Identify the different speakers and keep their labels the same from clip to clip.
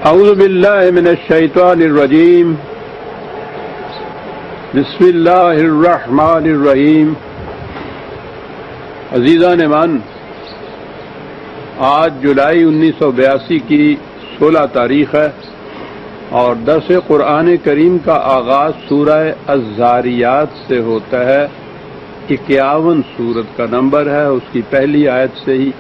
Speaker 1: اعوذ باللہ من الشیطان الرجیم بسم اللہ الرحمن الرحیم۔ عزیزان من، آج جولائی 1982 کی 16 تاریخ ہے اور درس قرآن کریم کا آغاز سورہ الذاریات سے ہوتا ہے۔ 51 سورت کا نمبر ہے، اس کی پہلی آیت سے ہی،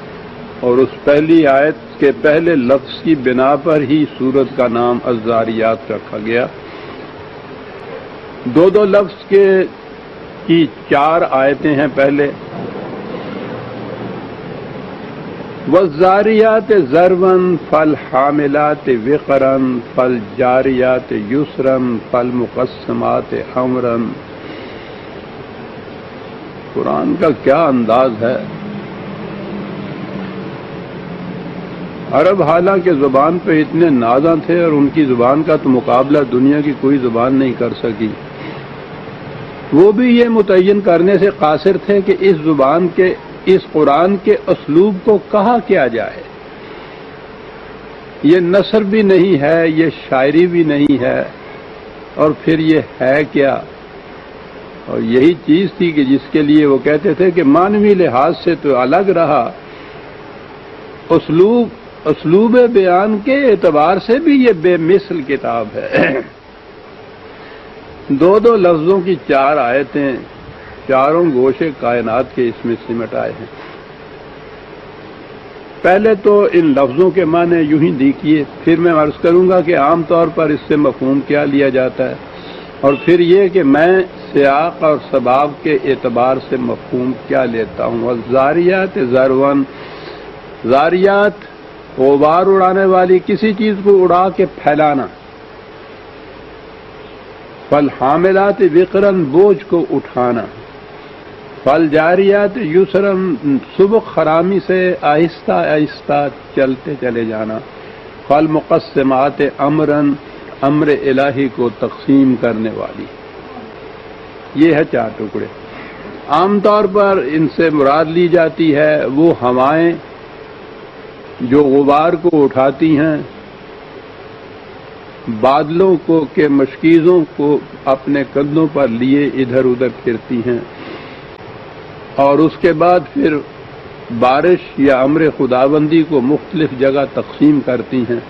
Speaker 1: اور اس پہلی آیت کے پہلے لفظ کی بنا پر ہی سورت کا نام الذاریات رکھا گیا۔ دو لفظ کی 4 آیتیں ہیں۔ پہلے والذاریات ذروا فالحاملات وقرا فالجاریات یسرا فالمقسمات امرا۔ قرآن کا کیا انداز ہے! عرب حالانکہ زبان پہ اتنے نازاں تھے اور ان کی زبان کا تو مقابلہ دنیا کی کوئی زبان نہیں کر سکی، وہ بھی یہ متعین کرنے سے قاصر تھے کہ اس زبان کے، اس قرآن کے اسلوب کو کہا کیا جائے۔ یہ نثر بھی نہیں ہے، یہ شاعری بھی نہیں ہے، اور پھر یہ ہے کیا؟ اور یہی چیز تھی کہ جس کے لیے وہ کہتے تھے کہ معنوی لحاظ سے تو الگ رہا، اسلوب بیان کے اعتبار سے بھی یہ بے مثل کتاب ہے۔ دو لفظوں کی 4 آیتیں، چاروں گوشے کائنات کے اس میں سمٹ آئے ہیں۔ پہلے تو ان لفظوں کے معنی یوں ہی دیکھیے، پھر میں عرض کروں گا کہ عام طور پر اس سے مفہوم کیا لیا جاتا ہے، اور پھر یہ کہ میں سیاق اور سباق کے اعتبار سے مفہوم کیا لیتا ہوں۔ والذاریات ذروا، ذاریات غبار اڑانے والی، کسی چیز کو اڑا کے پھیلانا۔ فالحاملات وقرا، بوجھ کو اٹھانا۔ فالجاریات یسرا، سبک خرامی سے آہستہ آہستہ چلتے چلے جانا۔ فالمقسمات امرا، امر الہی کو تقسیم کرنے والی۔ یہ ہے 4 ٹکڑے۔ عام طور پر ان سے مراد لی جاتی ہے وہ ہوائیں جو غبار کو اٹھاتی ہیں، بادلوں کو کے مشکیزوں کو اپنے کندھوں پر لیے ادھر ادھر پھرتی ہیں، اور اس کے بعد پھر بارش یا امر خداوندی کو مختلف جگہ تقسیم کرتی ہیں۔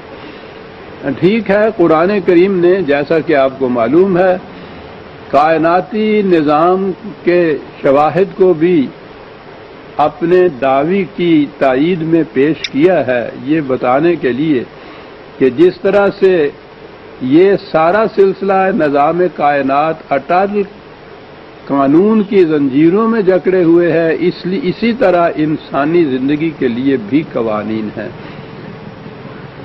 Speaker 1: ٹھیک ہے، قرآن کریم نے، جیسا کہ آپ کو معلوم ہے، کائناتی نظام کے شواہد کو بھی اپنے دعوی کی تائید میں پیش کیا ہے، یہ بتانے کے لیے کہ جس طرح سے یہ سارا سلسلہ نظام کائنات اٹل قانون کی زنجیروں میں جکڑے ہوئے ہے، اسی طرح انسانی زندگی کے لیے بھی قوانین ہیں۔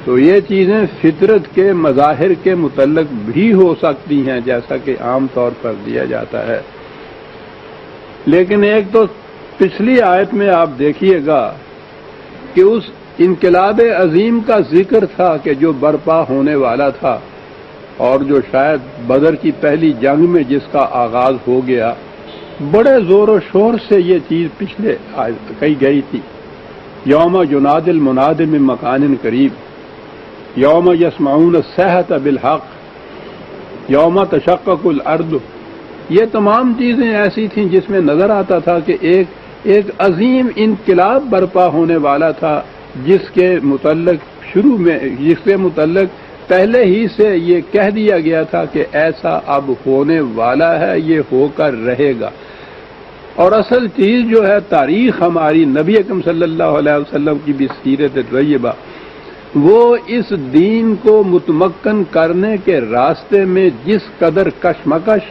Speaker 1: تو یہ چیزیں فطرت کے مظاہر کے متعلق بھی ہو سکتی ہیں، جیسا کہ عام طور پر دیا جاتا ہے۔ لیکن ایک تو پچھلی آیت میں آپ دیکھیے گا کہ اس انقلاب عظیم کا ذکر تھا کہ جو برپا ہونے والا تھا، اور جو شاید بدر کی پہلی جنگ میں جس کا آغاز ہو گیا، بڑے زور و شور سے یہ چیز پچھلے کہی گئی تھی۔ یوم ینادی المناد من مکان قریب، یوم یسمعون الصیحۃ بالحق، یوم تشقق الارض۔ یہ تمام چیزیں ایسی تھیں جس میں نظر آتا تھا کہ ایک عظیم انقلاب برپا ہونے والا تھا، جس کے متعلق پہلے ہی سے یہ کہہ دیا گیا تھا کہ ایسا اب ہونے والا ہے، یہ ہو کر رہے گا۔ اور اصل چیز جو ہے، تاریخ ہماری نبی اکرم صلی اللہ علیہ وسلم کی بھی سیرت طیبہ، وہ اس دین کو متمکن کرنے کے راستے میں جس قدر کشمکش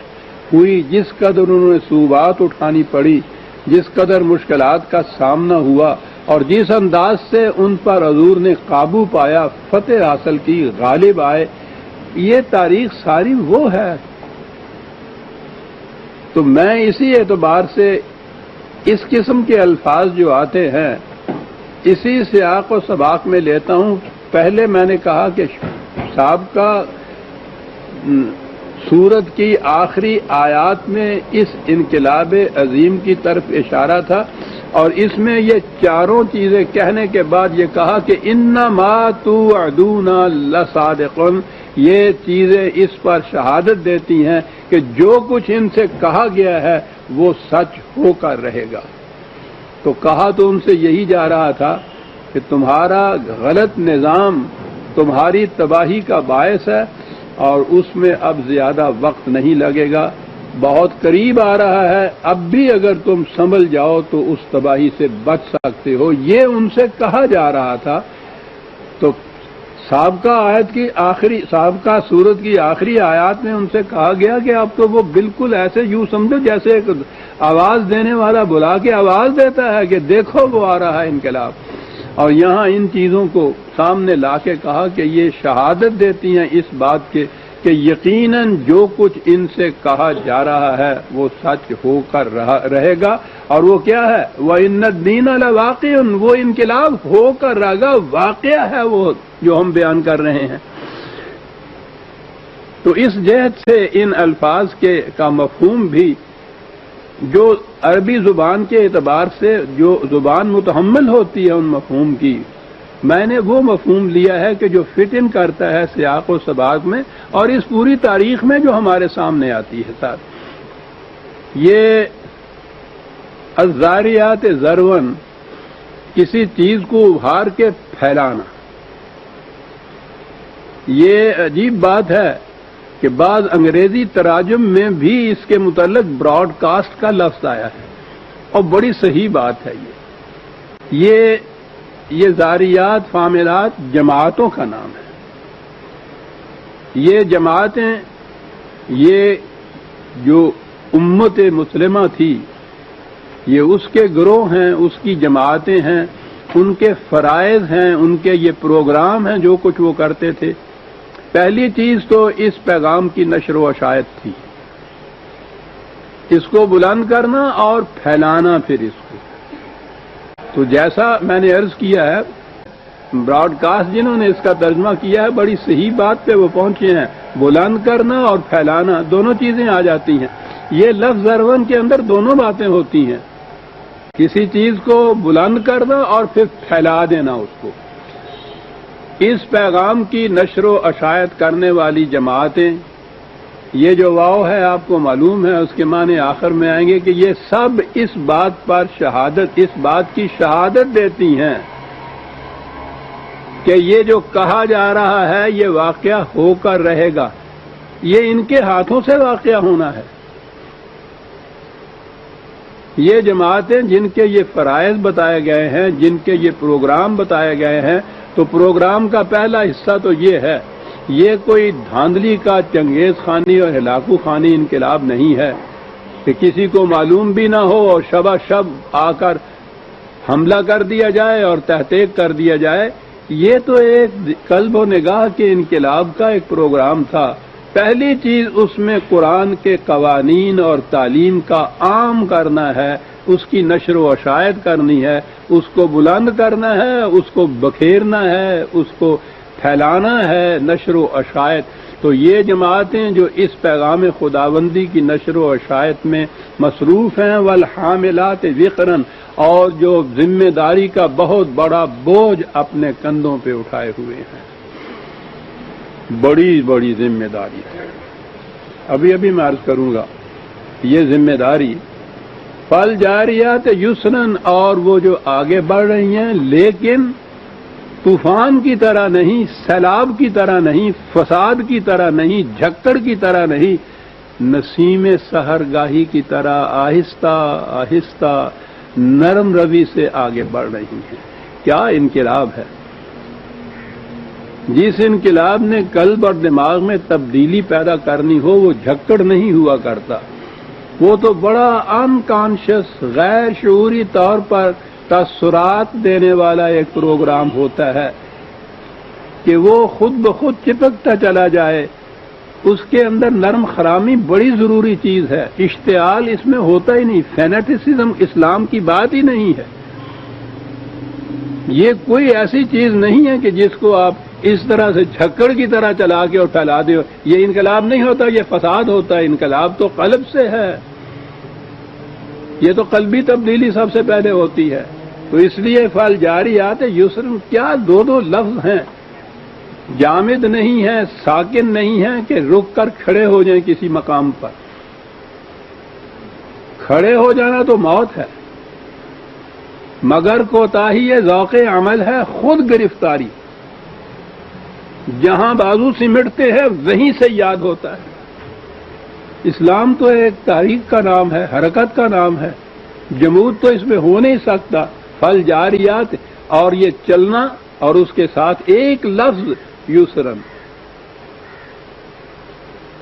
Speaker 1: ہوئی، جس قدر انہوں نے صعوبات اٹھانی پڑی، جس قدر مشکلات کا سامنا ہوا، اور جس انداز سے ان پر حضور نے قابو پایا، فتح حاصل کی، غالب آئے، یہ تاریخ ساری وہ ہے۔ تو میں اسی اعتبار سے اس قسم کے الفاظ جو آتے ہیں، اسی سیاق و سباق میں لیتا ہوں۔ پہلے میں نے کہا کہ سابقہ سورت کی آخری آیات میں اس انقلاب عظیم کی طرف اشارہ تھا، اور اس میں یہ چاروں چیزیں کہنے کے بعد یہ کہا کہ انما توعدون لصادق، یہ چیزیں اس پر شہادت دیتی ہیں کہ جو کچھ ان سے کہا گیا ہے وہ سچ ہو کر رہے گا۔ تو کہا تو ان سے یہی جا رہا تھا کہ تمہارا غلط نظام تمہاری تباہی کا باعث ہے، اور اس میں اب زیادہ وقت نہیں لگے گا، بہت قریب آ رہا ہے، اب بھی اگر تم سنبھل جاؤ تو اس تباہی سے بچ سکتے ہو، یہ ان سے کہا جا رہا تھا۔ تو سابقہ سورت کی آخری آیات میں ان سے کہا گیا کہ اب تو وہ بالکل ایسے یوں سمجھو جیسے ایک آواز دینے والا بلا کے آواز دیتا ہے کہ دیکھو وہ آ رہا ہے انقلاب، اور یہاں ان چیزوں کو سامنے لا کے کہا کہ یہ شہادت دیتی ہیں اس بات کے کہ یقیناً جو کچھ ان سے کہا جا رہا ہے وہ سچ ہو کر رہے گا، اور وہ کیا ہے؟ وَإِنَّ الدِّينَ لَوَاقِعٌ، وہ انقلاب ہو کر رہے گا، واقعہ ہے وہ جو ہم بیان کر رہے ہیں۔ تو اس جہت سے ان الفاظ کا مفہوم بھی جو عربی زبان کے اعتبار سے جو زبان متحمل ہوتی ہے ان مفہوم کی، میں نے وہ مفہوم لیا ہے کہ جو فٹ ان کرتا ہے سیاق و سباق میں اور اس پوری تاریخ میں جو ہمارے سامنے آتی ہے۔ ساتھ یہ الزاریات ذرون، کسی چیز کو ابھار کے پھیلانا، یہ عجیب بات ہے کہ بعض انگریزی تراجم میں بھی اس کے متعلق براڈ کاسٹ کا لفظ آیا ہے، اور بڑی صحیح بات ہے۔ یہ زاریات فاملات جماعتوں کا نام ہے۔ یہ جماعتیں، یہ جو امت مسلمہ تھی، یہ اس کے گروہ ہیں، اس کی جماعتیں ہیں، ان کے فرائض ہیں، ان کے یہ پروگرام ہیں جو کچھ وہ کرتے تھے۔ پہلی چیز تو اس پیغام کی نشر و اشاعت تھی، اس کو بلند کرنا اور پھیلانا پھر اس کو۔ تو جیسا میں نے عرض کیا ہے، براڈ کاسٹ جنہوں نے اس کا ترجمہ کیا ہے بڑی صحیح بات پہ وہ پہنچے ہیں، بلند کرنا اور پھیلانا دونوں چیزیں آ جاتی ہیں۔ یہ لفظ ذرون کے اندر دونوں باتیں ہوتی ہیں، کسی چیز کو بلند کرنا اور پھر پھیلا دینا اس کو۔ اس پیغام کی نشر و اشاعت کرنے والی جماعتیں، یہ جو واو ہے آپ کو معلوم ہے، اس کے معنی آخر میں آئیں گے کہ یہ سب اس بات پر شہادت، اس بات کی شہادت دیتی ہیں کہ یہ جو کہا جا رہا ہے یہ واقعہ ہو کر رہے گا، یہ ان کے ہاتھوں سے واقعہ ہونا ہے۔ یہ جماعتیں جن کے یہ فرائض بتائے گئے ہیں، جن کے یہ پروگرام بتائے گئے ہیں، تو پروگرام کا پہلا حصہ تو یہ ہے، یہ کوئی دھاندلی کا چنگیز خانی اور ہلاکو خانی انقلاب نہیں ہے کہ کسی کو معلوم بھی نہ ہو اور شبہ شب آ کر حملہ کر دیا جائے اور تحقیق کر دیا جائے۔ یہ تو ایک قلب و نگاہ کے انقلاب کا ایک پروگرام تھا۔ پہلی چیز اس میں قرآن کے قوانین اور تعلیم کا عام کرنا ہے، اس کی نشر و اشاعت کرنی ہے، اس کو بلند کرنا ہے، اس کو بکھیرنا ہے، اس کو پھیلانا ہے، نشر و اشاعت۔ تو یہ جماعتیں جو اس پیغام خداوندی کی نشر و اشاعت میں مصروف ہیں، والحاملات وقرا، اور جو ذمہ داری کا بہت بڑا بوجھ اپنے کندھوں پہ اٹھائے ہوئے ہیں، بڑی بڑی ذمہ داری ہے۔ ابھی میں عرض کروں گا یہ ذمہ داری فالجاریات یسرن، اور وہ جو آگے بڑھ رہی ہیں لیکن طوفان کی طرح نہیں، سیلاب کی طرح نہیں، فساد کی طرح نہیں، جھکڑ کی طرح نہیں، نسیم سحر گاہی کی طرح آہستہ آہستہ نرم روی سے آگے بڑھ رہی ہیں۔ کیا انقلاب ہے! جس انقلاب نے قلب اور دماغ میں تبدیلی پیدا کرنی ہو وہ جھکڑ نہیں ہوا کرتا، وہ تو بڑا انکانشس، غیر شعوری طور پر تاثرات دینے والا ایک پروگرام ہوتا ہے کہ وہ خود بخود چپکتا چلا جائے۔ اس کے اندر نرم خرامی بڑی ضروری چیز ہے، اشتعال اس میں ہوتا ہی نہیں، فینیٹسزم اسلام کی بات ہی نہیں ہے۔ یہ کوئی ایسی چیز نہیں ہے کہ جس کو آپ اس طرح سے جھکڑ کی طرح چلا کے اور پھیلا دے، یہ انقلاب نہیں ہوتا، یہ فساد ہوتا ہے۔ انقلاب تو قلب سے ہے، یہ تو قلبی تبدیلی سب سے پہلے ہوتی ہے. تو اس لیے فالجاریات یسرا کیا دو لفظ ہیں، جامد نہیں ہیں، ساکن نہیں ہیں کہ رک کر کھڑے ہو جائیں کسی مقام پر. کھڑے ہو جانا تو موت ہے، مگر کوتاہی ذوق عمل ہے، خود گرفتاری. جہاں بازو سمٹتے ہیں وہیں سے یاد ہوتا ہے. اسلام تو ایک تاریخ کا نام ہے، حرکت کا نام ہے، جمود تو اس میں ہو نہیں سکتا. فالجاریات اور یہ چلنا اور اس کے ساتھ ایک لفظ یسرن،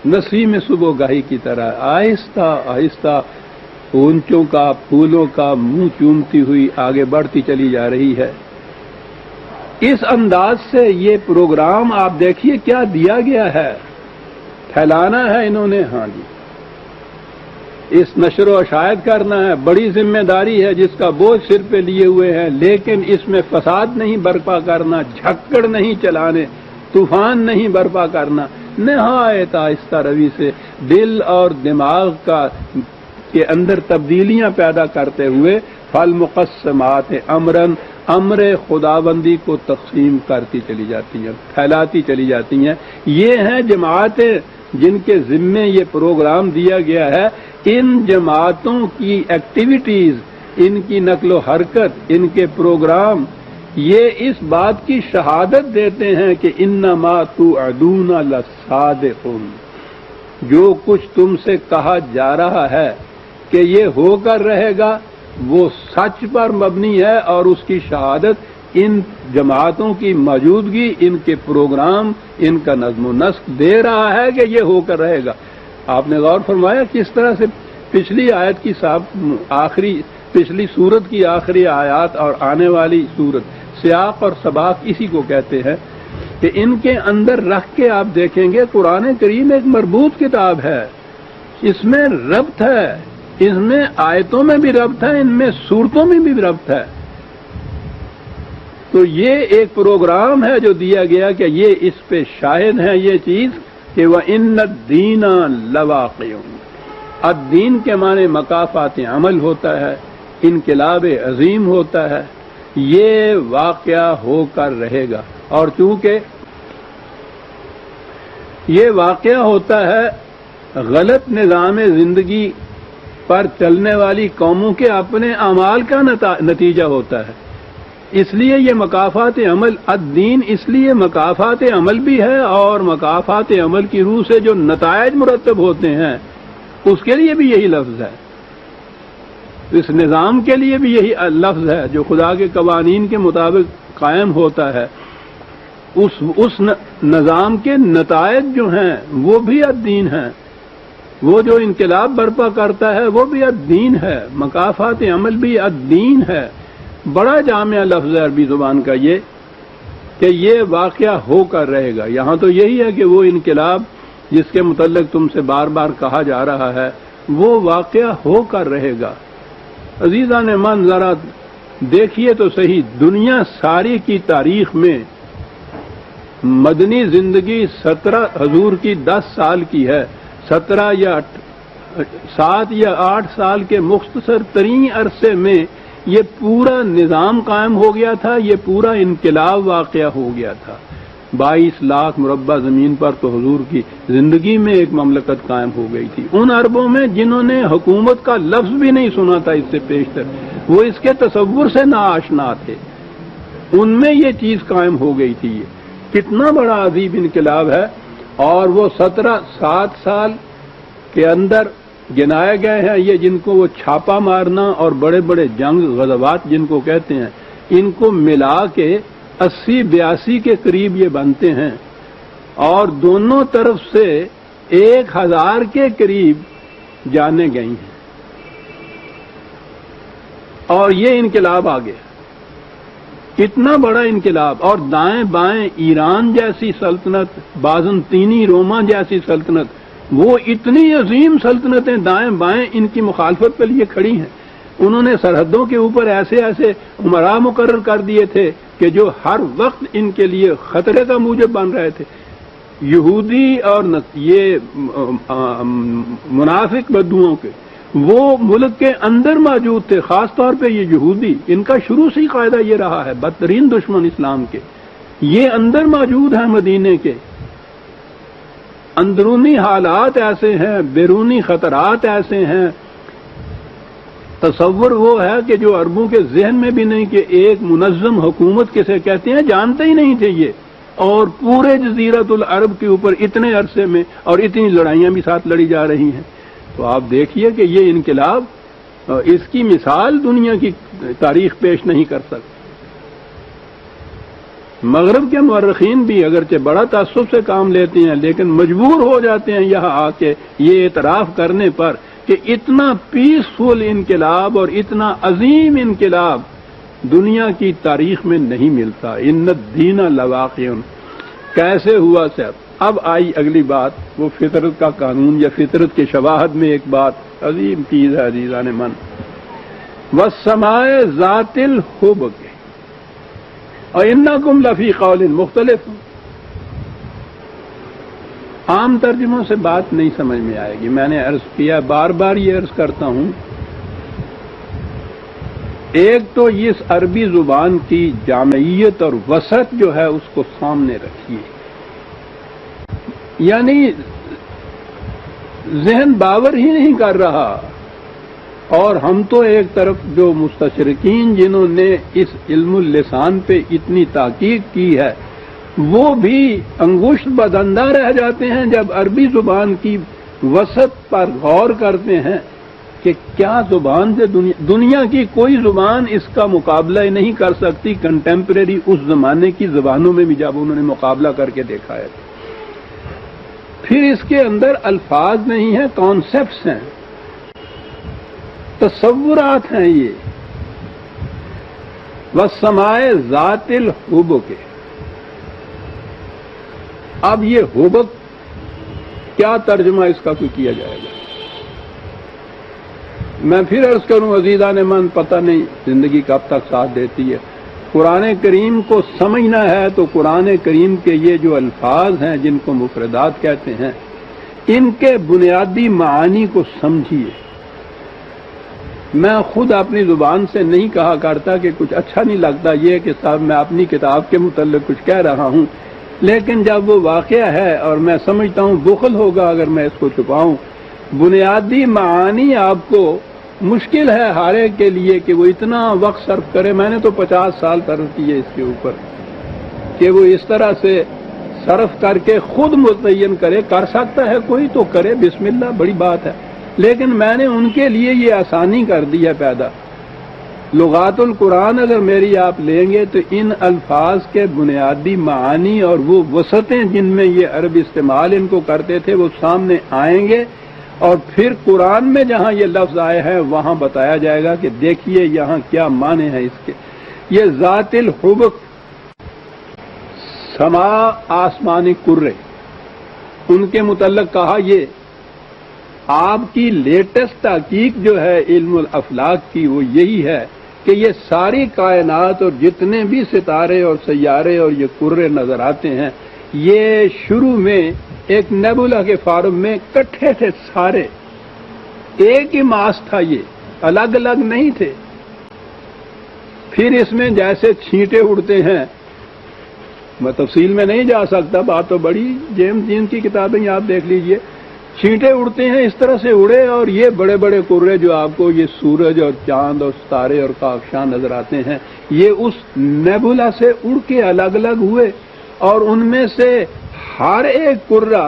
Speaker 1: نسیم صبح گاہی کی طرح آہستہ آہستہ اونچوں کا پھولوں کا منہ چومتی ہوئی آگے بڑھتی چلی جا رہی ہے. اس انداز سے یہ پروگرام آپ دیکھیے کیا دیا گیا ہے. پھیلانا ہے انہوں نے، ہاں جی، اس نشر و اشاعت کرنا ہے، بڑی ذمہ داری ہے جس کا بوجھ سر پہ لیے ہوئے ہیں، لیکن اس میں فساد نہیں برپا کرنا، جھکڑ نہیں چلانے، طوفان نہیں برپا کرنا. نہایت آہستہ روی سے دل اور دماغ کے اندر تبدیلیاں پیدا کرتے ہوئے فالمقسمات امرن، امر خداوندی کو تقسیم کرتی چلی جاتی ہیں، پھیلاتی چلی جاتی ہیں. یہ ہیں جماعتیں جن کے ذمے یہ پروگرام دیا گیا ہے. ان جماعتوں کی ایکٹیویٹیز، ان کی نقل و حرکت، ان کے پروگرام یہ اس بات کی شہادت دیتے ہیں کہ انما توعدون لصادق، جو کچھ تم سے کہا جا رہا ہے کہ یہ ہو کر رہے گا وہ سچ پر مبنی ہے، اور اس کی شہادت ان جماعتوں کی موجودگی، ان کے پروگرام، ان کا نظم و نسق دے رہا ہے کہ یہ ہو کر رہے گا. آپ نے غور فرمایا کس طرح سے پچھلی آیت کی پچھلی سورت کی آخری آیات اور آنے والی سورت، سیاق اور سباق اسی کو کہتے ہیں کہ ان کے اندر رکھ کے آپ دیکھیں گے قرآن کریم ایک مربوط کتاب ہے. اس میں ربط ہے، اس میں آیتوں میں بھی ربط ہے، ان میں سورتوں میں بھی ربط ہے. تو یہ ایک پروگرام ہے جو دیا گیا کہ یہ اس پہ شاہد ہے یہ چیز کہ وَإِنَّ الدِّينَ لَوَاقِعٌ. الدین کے معنی مکافات عمل ہوتا ہے، انقلاب عظیم ہوتا ہے، یہ واقعہ ہو کر رہے گا. اور چونکہ یہ واقعہ ہوتا ہے غلط نظام زندگی پر چلنے والی قوموں کے اپنے اعمال کا نتیجہ ہوتا ہے، اس لیے یہ مکافات عمل الدین اس لیے مکافات عمل بھی ہے، اور مکافات عمل کی روح سے جو نتائج مرتب ہوتے ہیں اس کے لیے بھی یہی لفظ ہے. اس نظام کے لیے بھی یہی لفظ ہے جو خدا کے قوانین کے مطابق قائم ہوتا ہے. اس نظام کے نتائج جو ہیں وہ بھی الدین ہیں، وہ جو انقلاب برپا کرتا ہے وہ بھی الدین ہے، مکافات عمل بھی الدین ہے. بڑا جامع لفظ ہے عربی زبان کا یہ کہ یہ واقعہ ہو کر رہے گا. یہاں تو یہی ہے کہ وہ انقلاب جس کے متعلق تم سے بار بار کہا جا رہا ہے وہ واقعہ ہو کر رہے گا. عزیزان من ذرا دیکھیے تو صحیح، دنیا ساری کی تاریخ میں مدنی زندگی 17 حضور کی 10 سال کی ہے، 17 یا 7 یا 8 سال کے مختصر ترین عرصے میں یہ پورا نظام قائم ہو گیا تھا، یہ پورا انقلاب واقعہ ہو گیا تھا. 22 لاکھ مربع زمین پر تو حضور کی زندگی میں ایک مملکت قائم ہو گئی تھی. ان عربوں میں جنہوں نے حکومت کا لفظ بھی نہیں سنا تھا اس سے پیشتر، وہ اس کے تصور سے ناآشنا تھے، ان میں یہ چیز قائم ہو گئی تھی. یہ کتنا بڑا عظیم انقلاب ہے. اور وہ 7 سال کے اندر گنائے گئے ہیں یہ جن کو وہ چھاپا مارنا اور بڑے بڑے جنگ غزوات جن کو کہتے ہیں، ان کو ملا کے 80-82 کے قریب یہ بنتے ہیں، اور دونوں طرف سے 1000 کے قریب جانیں گئی ہیں. اور یہ انقلاب آ گیا، کتنا بڑا انقلاب. اور دائیں بائیں ایران جیسی سلطنت، بازنطینی روما جیسی سلطنت، وہ اتنی عظیم سلطنتیں دائیں بائیں ان کی مخالفت کے لیے کھڑی ہیں. انہوں نے سرحدوں کے اوپر ایسے ایسے امراء مقرر کر دیے تھے کہ جو ہر وقت ان کے لیے خطرے کا موجب بن رہے تھے. یہودی اور یہ منافق بدوؤں کے وہ ملک کے اندر موجود تھے، خاص طور پہ یہ یہودی، ان کا شروع سے ہی قاعدہ یہ رہا ہے، بدترین دشمن اسلام کے، یہ اندر موجود ہیں مدینے کے، اندرونی حالات ایسے ہیں، بیرونی خطرات ایسے ہیں، تصور وہ ہے کہ جو عربوں کے ذہن میں بھی نہیں کہ ایک منظم حکومت کسے کہتے ہیں، جانتے ہی نہیں تھے یہ، اور پورے جزیرۃ العرب کے اوپر اتنے عرصے میں اور اتنی لڑائیاں بھی ساتھ لڑی جا رہی ہیں۔ تو آپ دیکھیے کہ یہ انقلاب، اس کی مثال دنیا کی تاریخ پیش نہیں کر سکتی۔ مغرب کے مورخین بھی اگرچہ بڑا تعصب سے کام لیتے ہیں، لیکن مجبور ہو جاتے ہیں یہاں آ کے یہ اعتراف کرنے پر کہ اتنا پیسفل انقلاب اور اتنا عظیم انقلاب دنیا کی تاریخ میں نہیں ملتا۔ ان الدین لواقع، کیسے ہوا صاحب؟ اب آئی اگلی بات، وہ فطرت کا قانون یا فطرت کے شواہد میں ایک بات عظیم چیز ہے عزیزان من، والسماء ذات الحبک وَإِنَّكُمْ لَفِي قَوْلٍ مختلف۔ عام ترجموں سے بات نہیں سمجھ میں آئے گی، میں نے عرض کیا، بار بار یہ عرض کرتا ہوں، ایک تو اس عربی زبان کی جامعیت اور وسعت جو ہے اس کو سامنے رکھیے، یعنی ذہن باور ہی نہیں کر رہا، اور ہم تو ایک طرف جو مستشرقین جنہوں نے اس علم اللسان پہ اتنی تحقیق کی ہے وہ بھی انگشت بدندہ رہ جاتے ہیں جب عربی زبان کی وسعت پر غور کرتے ہیں کہ کیا زبان سے دنیا کی کوئی زبان اس کا مقابلہ نہیں کر سکتی، کنٹمپریری اس زمانے کی زبانوں میں بھی جب انہوں نے مقابلہ کر کے دیکھا ہے۔ پھر اس کے اندر الفاظ نہیں ہیں، کانسیپٹس ہیں، تصورات ہیں، یہ والسماء ذات الحبک۔ اب یہ حبک کیا ترجمہ اس کا کوئی کیا جائے گا؟ میں پھر عرض کروں عزیزان من، پتہ نہیں زندگی کب تک ساتھ دیتی ہے۔ قرآن کریم کو سمجھنا ہے تو قرآن کریم کے یہ جو الفاظ ہیں جن کو مفردات کہتے ہیں، ان کے بنیادی معانی کو سمجھیے۔ میں خود اپنی زبان سے نہیں کہا کرتا کہ کچھ اچھا نہیں لگتا یہ کہ صاحب میں اپنی کتاب کے متعلق کچھ کہہ رہا ہوں، لیکن جب وہ واقعہ ہے اور میں سمجھتا ہوں بخل ہوگا اگر میں اس کو چھپاؤں۔ بنیادی معانی آپ کو مشکل ہے ہر ایک کے لیے کہ وہ اتنا وقت صرف کرے، میں نے تو 50 سال صرف کیے اس کے اوپر، کہ وہ اس طرح سے صرف کر کے خود متعین کرے۔ کر سکتا ہے کوئی تو کرے، بسم اللہ، بڑی بات ہے، لیکن میں نے ان کے لیے یہ آسانی کر دی ہے پیدا۔ لغات القرآن اگر میری آپ لیں گے تو ان الفاظ کے بنیادی معانی اور وہ وسعتیں جن میں یہ عرب استعمال ان کو کرتے تھے وہ سامنے آئیں گے، اور پھر قرآن میں جہاں یہ لفظ آئے ہیں وہاں بتایا جائے گا کہ دیکھیے یہاں کیا معنی ہے اس کے۔ یہ ذات الحبک، سما آسمانی کرے، ان کے متعلق کہا یہ آپ کی لیٹسٹ تحقیق جو ہے علم الافلاک کی وہ یہی ہے کہ یہ ساری کائنات اور جتنے بھی ستارے اور سیارے اور یہ کرے نظر آتے ہیں یہ شروع میں ایک نیبولا کے فارم میں کٹھے تھے، سارے ایک ہی ماس تھا، یہ الگ الگ نہیں تھے۔ پھر اس میں جیسے چھینٹے اڑتے ہیں، میں تفصیل میں نہیں جا سکتا، بات تو بڑی، جیمز جین کی کتابیں آپ دیکھ لیجئے، چھینٹے اڑتے ہیں اس طرح سے اڑے، اور یہ بڑے بڑے کرے جو آپ کو یہ سورج اور چاند اور ستارے اور کہکشاں نظر آتے ہیں یہ اس نیبولا سے اڑ کے الگ الگ ہوئے، اور ان میں سے ہر ایک کرہ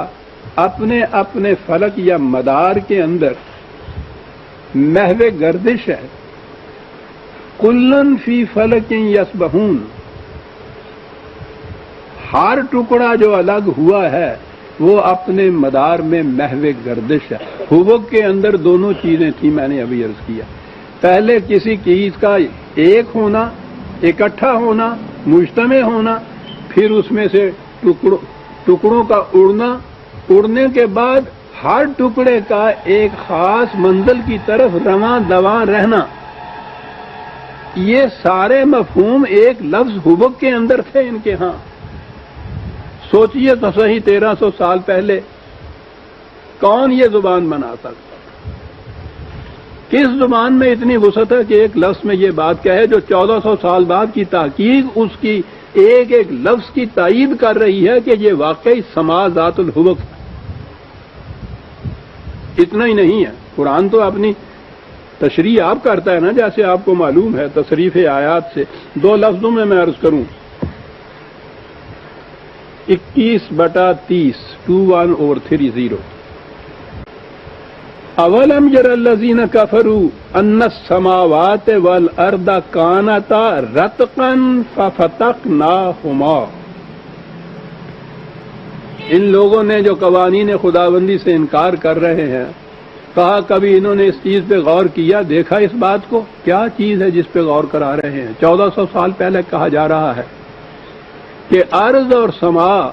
Speaker 1: اپنے اپنے فلک یا مدار کے اندر محو گردش ہے۔ کلن فی فلک یسبحون، ہر ٹکڑا جو الگ ہوا ہے وہ اپنے مدار میں محو گردش ہے۔ حبک کے اندر دونوں چیزیں تھیں، میں نے ابھی عرض کیا، پہلے کسی چیز کا ایک ہونا، اکٹھا ہونا، مجتمع ہونا، پھر اس میں سے ٹکڑوں کا اڑنا، اڑنے کے بعد ہر ٹکڑے کا ایک خاص منزل کی طرف رواں دواں رہنا، یہ سارے مفہوم ایک لفظ حبک کے اندر تھے ان کے ہاں۔ سوچئے تو صحیح 1300 سال پہلے کون یہ زبان بنا سکتا؟ اس زبان میں اتنی وسعت ہے کہ ایک لفظ میں یہ بات کہے جو 1400 سال بعد کی تحقیق اس کی ایک ایک لفظ کی تائید کر رہی ہے کہ یہ واقعی سما ذات الحبق ہے۔ اتنا ہی نہیں ہے، قرآن تو اپنی تشریح آپ کرتا ہے نا، جیسے آپ کو معلوم ہے تصریف آیات سے۔ 2 لفظوں میں عرض کروں، 21/30 21/30 اولم یر الذین کفروا ان السماوات والارض کانتا رتقا ففتقناہما۔ ان لوگوں نے جو قوانین خداوندی سے انکار کر رہے ہیں، کہا کبھی انہوں نے اس چیز پہ غور کیا، دیکھا اس بات کو کیا چیز ہے جس پہ غور کرا رہے ہیں؟ 1400 سال پہلے کہا جا رہا ہے کہ ارض اور سما،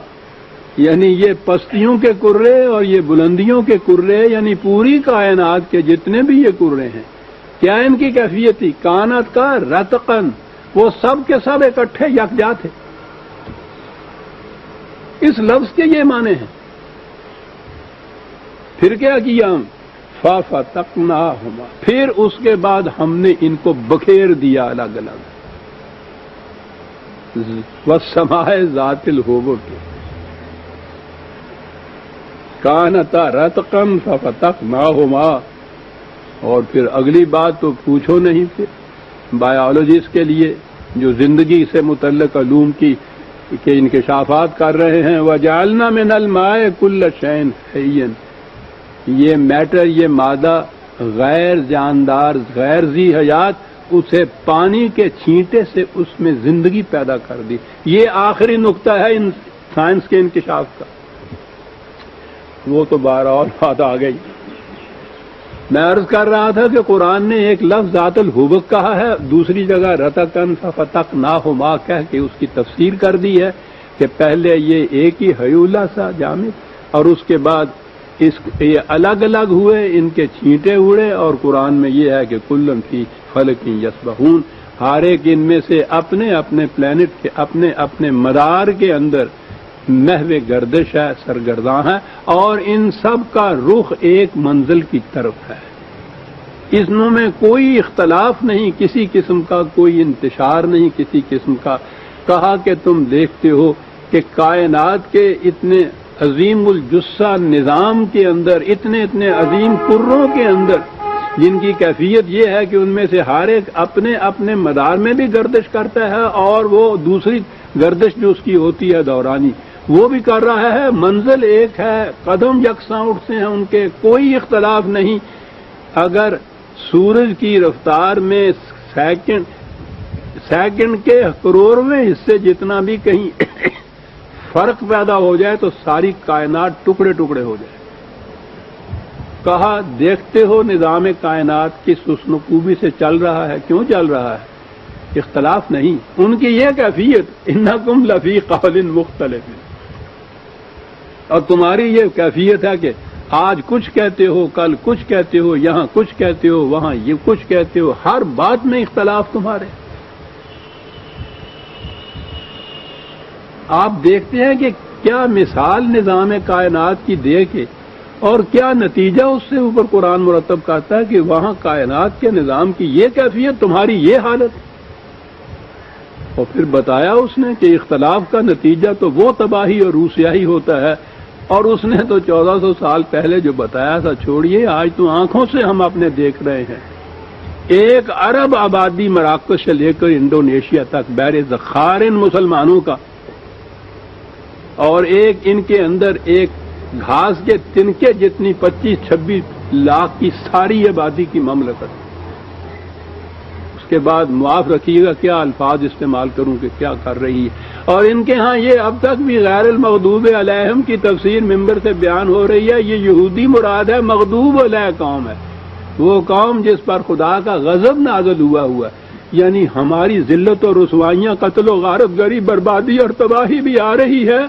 Speaker 1: یعنی یہ پستیوں کے کرے اور یہ بلندیوں کے کرے، یعنی پوری کائنات کے جتنے بھی یہ کرے ہیں، کیا ان کی کیفیت تھی؟ کانت کا رتقن، وہ سب کے سب اکٹھے یکجا تھے۔ اس لفظ کے یہ معنی ہیں۔ پھر کیا کیا ہم؟ فَفَتَقْنَاهُمَا، پھر اس کے بعد ہم نے ان کو بکھیر دیا الگ الگ۔ وَالسَّمَاءِ ذَاتِ الْحُبُقِ کانتا رتقا ففتقناہما۔ اور پھر اگلی بات تو پوچھو نہیں، پھر بایولوجسٹ کے لیے جو زندگی سے متعلق علوم کی کے انکشافات کر رہے ہیں، وَجَعَلْنَا مِنَ الْمَاءِ كُلَّ شَيْءٍ حَيٍّ، یہ میٹر، یہ مادہ غیر جاندار، غیر ذی حیات، اسے پانی کے چھینٹے سے اس میں زندگی پیدا کر دی۔ یہ آخری نقطہ ہے ان سائنس کے انکشاف کا۔ وہ تو بہرحال بات آ گئی۔ میں عرض کر رہا تھا کہ قرآن نے ایک لفظ ذات الحبق کہا ہے، دوسری جگہ رتقن ففتقناہما کہہ کے اس کی تفسیر کر دی ہے کہ پہلے یہ ایک ہی حیولہ سا جامد، اور اس کے بعد یہ الگ الگ ہوئے، ان کے چھینٹے اڑے، اور قرآن میں یہ ہے کہ کلن فی فلک یسبحون، ہر ایک ان میں سے اپنے اپنے پلانٹ کے اپنے اپنے مدار کے اندر محو گردش ہے، سرگرداں ہے، اور ان سب کا رخ ایک منزل کی طرف ہے۔ اس میں کوئی اختلاف نہیں، کسی قسم کا کوئی انتشار نہیں، کسی قسم کا۔ کہا کہ تم دیکھتے ہو کہ کائنات کے اتنے عظیم الجثہ نظام کے اندر، اتنے اتنے عظیم کروں کے اندر، جن کی کیفیت یہ ہے کہ ان میں سے ہر ایک اپنے اپنے مدار میں بھی گردش کرتا ہے، اور وہ دوسری گردش جو اس کی ہوتی ہے دورانی، وہ بھی کر رہا ہے، منزل ایک ہے، قدم یکساں اٹھتے ہیں ان کے، کوئی اختلاف نہیں۔ اگر سورج کی رفتار میں سیکنڈ کے کروڑویں حصے جتنا بھی کہیں فرق پیدا ہو جائے تو ساری کائنات ٹکڑے ٹکڑے ہو جائے۔ کہا دیکھتے ہو نظام کائنات کس حسن و خوبی سے چل رہا ہے، کیوں چل رہا ہے؟ اختلاف نہیں۔ ان کی یہ کیفیت انکم لفی قول مختلف، اور تمہاری یہ کیفیت ہے کہ آج کچھ کہتے ہو، کل کچھ کہتے ہو، یہاں کچھ کہتے ہو، وہاں یہ کچھ کہتے ہو، ہر بات میں اختلاف تمہارے۔ آپ دیکھتے ہیں کہ کیا مثال نظام کائنات کی دے کے، اور کیا نتیجہ اس سے اوپر قرآن مرتب کرتا ہے کہ وہاں کائنات کے نظام کی یہ کیفیت، تمہاری یہ حالت۔ اور پھر بتایا اس نے کہ اختلاف کا نتیجہ تو وہ تباہی اور روسیاہی ہوتا ہے، اور اس نے تو 1400 سال پہلے جو بتایا تھا چھوڑیے، آج تو آنکھوں سے ہم اپنے دیکھ رہے ہیں۔ 1 ارب آبادی مراکش سے لے کر انڈونیشیا تک بحر ذخار ان مسلمانوں کا، اور ایک ان کے اندر ایک گھاس کے تنکے جتنی 25-26 لاکھ کی ساری آبادی کی مملکت۔ اس کے بعد معاف رکھیے گا کیا الفاظ استعمال کروں کہ کیا کر رہی ہے۔ اور ان کے ہاں یہ اب تک بھی غیر المغضوب علیہم کی تفسیر ممبر سے بیان ہو رہی ہے، یہ یہودی مراد ہے، مغضوب علیہ قوم ہے، وہ قوم جس پر خدا کا غضب نازل ہوا ہے، یعنی ہماری ذلت اور رسوائیاں، قتل و غارت گری، بربادی اور تباہی بھی آ رہی ہے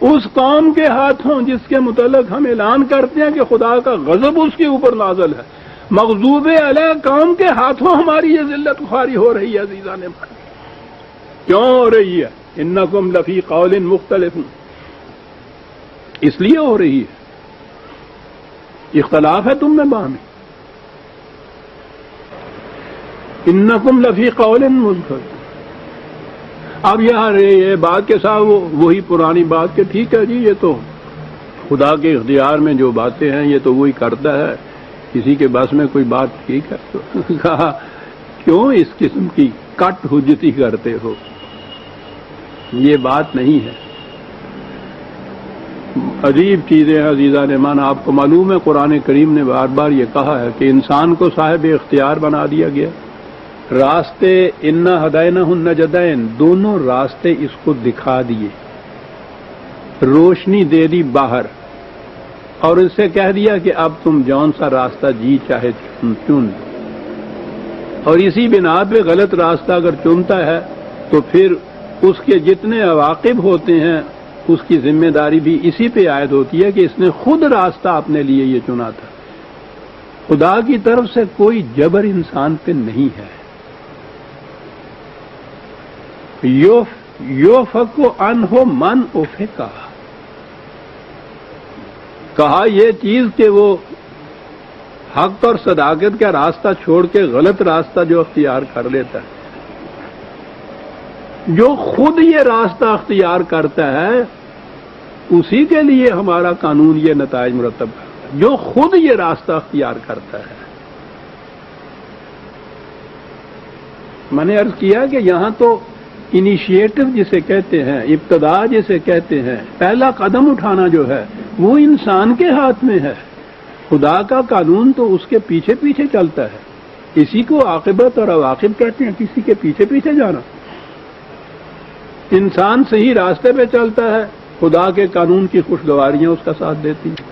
Speaker 1: اس قوم کے ہاتھوں جس کے متعلق ہم اعلان کرتے ہیں کہ خدا کا غضب اس کے اوپر نازل ہے۔ مغضوب علیہ قوم کے ہاتھوں ہماری یہ ذلت خواری ہو رہی ہے عزیزان بھائی۔ کیوں ہو رہی ہے؟ انکم لفی قول مختلف، اس لیے ہو رہی ہے، اختلاف ہے تم میں باہمی۔ انکم لفی قول مختلف. اب یہ بات کے ساتھ وہی پرانی بات کہ ٹھیک ہے جی، یہ تو خدا کے اختیار میں جو باتیں ہیں یہ تو وہی کرتا ہے، کسی کے بس میں کوئی بات ٹھیک ہے. تو کہا کیوں اس قسم کی کٹ حجتی کرتے ہو، یہ بات نہیں ہے. عجیب چیزیں ہیں عزیزان ایمان. آپ کو معلوم ہے قرآن کریم نے بار بار یہ کہا ہے کہ انسان کو صاحب اختیار بنا دیا گیا. راستے انا ہدینہ النجدین، دونوں راستے اس کو دکھا دیے، روشنی دے دی باہر، اور اس سے کہہ دیا کہ اب تم جون سا راستہ جی چاہے چن. اور اسی بنا پہ غلط راستہ اگر چنتا ہے تو پھر اس کے جتنے عواقب ہوتے ہیں اس کی ذمہ داری بھی اسی پہ عائد ہوتی ہے کہ اس نے خود راستہ اپنے لیے یہ چنا تھا. خدا کی طرف سے کوئی جبر انسان پہ نہیں ہے. یوفک عنہ من افکا، کہا یہ چیز کہ وہ حق اور صداقت کا راستہ چھوڑ کے غلط راستہ جو اختیار کر لیتا ہے، جو خود یہ راستہ اختیار کرتا ہے اسی کے لیے ہمارا قانون یہ نتائج مرتب کرتا ہے، جو خود یہ راستہ اختیار کرتا ہے. میں نے عرض کیا کہ یہاں تو انیشیٹو جسے کہتے ہیں، ابتدا جسے کہتے ہیں، پہلا قدم اٹھانا جو ہے وہ انسان کے ہاتھ میں ہے. خدا کا قانون تو اس کے پیچھے پیچھے چلتا ہے. اسی کو عاقبت اور عواقب کہتے ہیں، کسی کے پیچھے پیچھے جانا. انسان صحیح راستے پہ چلتا ہے، خدا کے قانون کی خوشگواریاں اس کا ساتھ دیتی ہیں.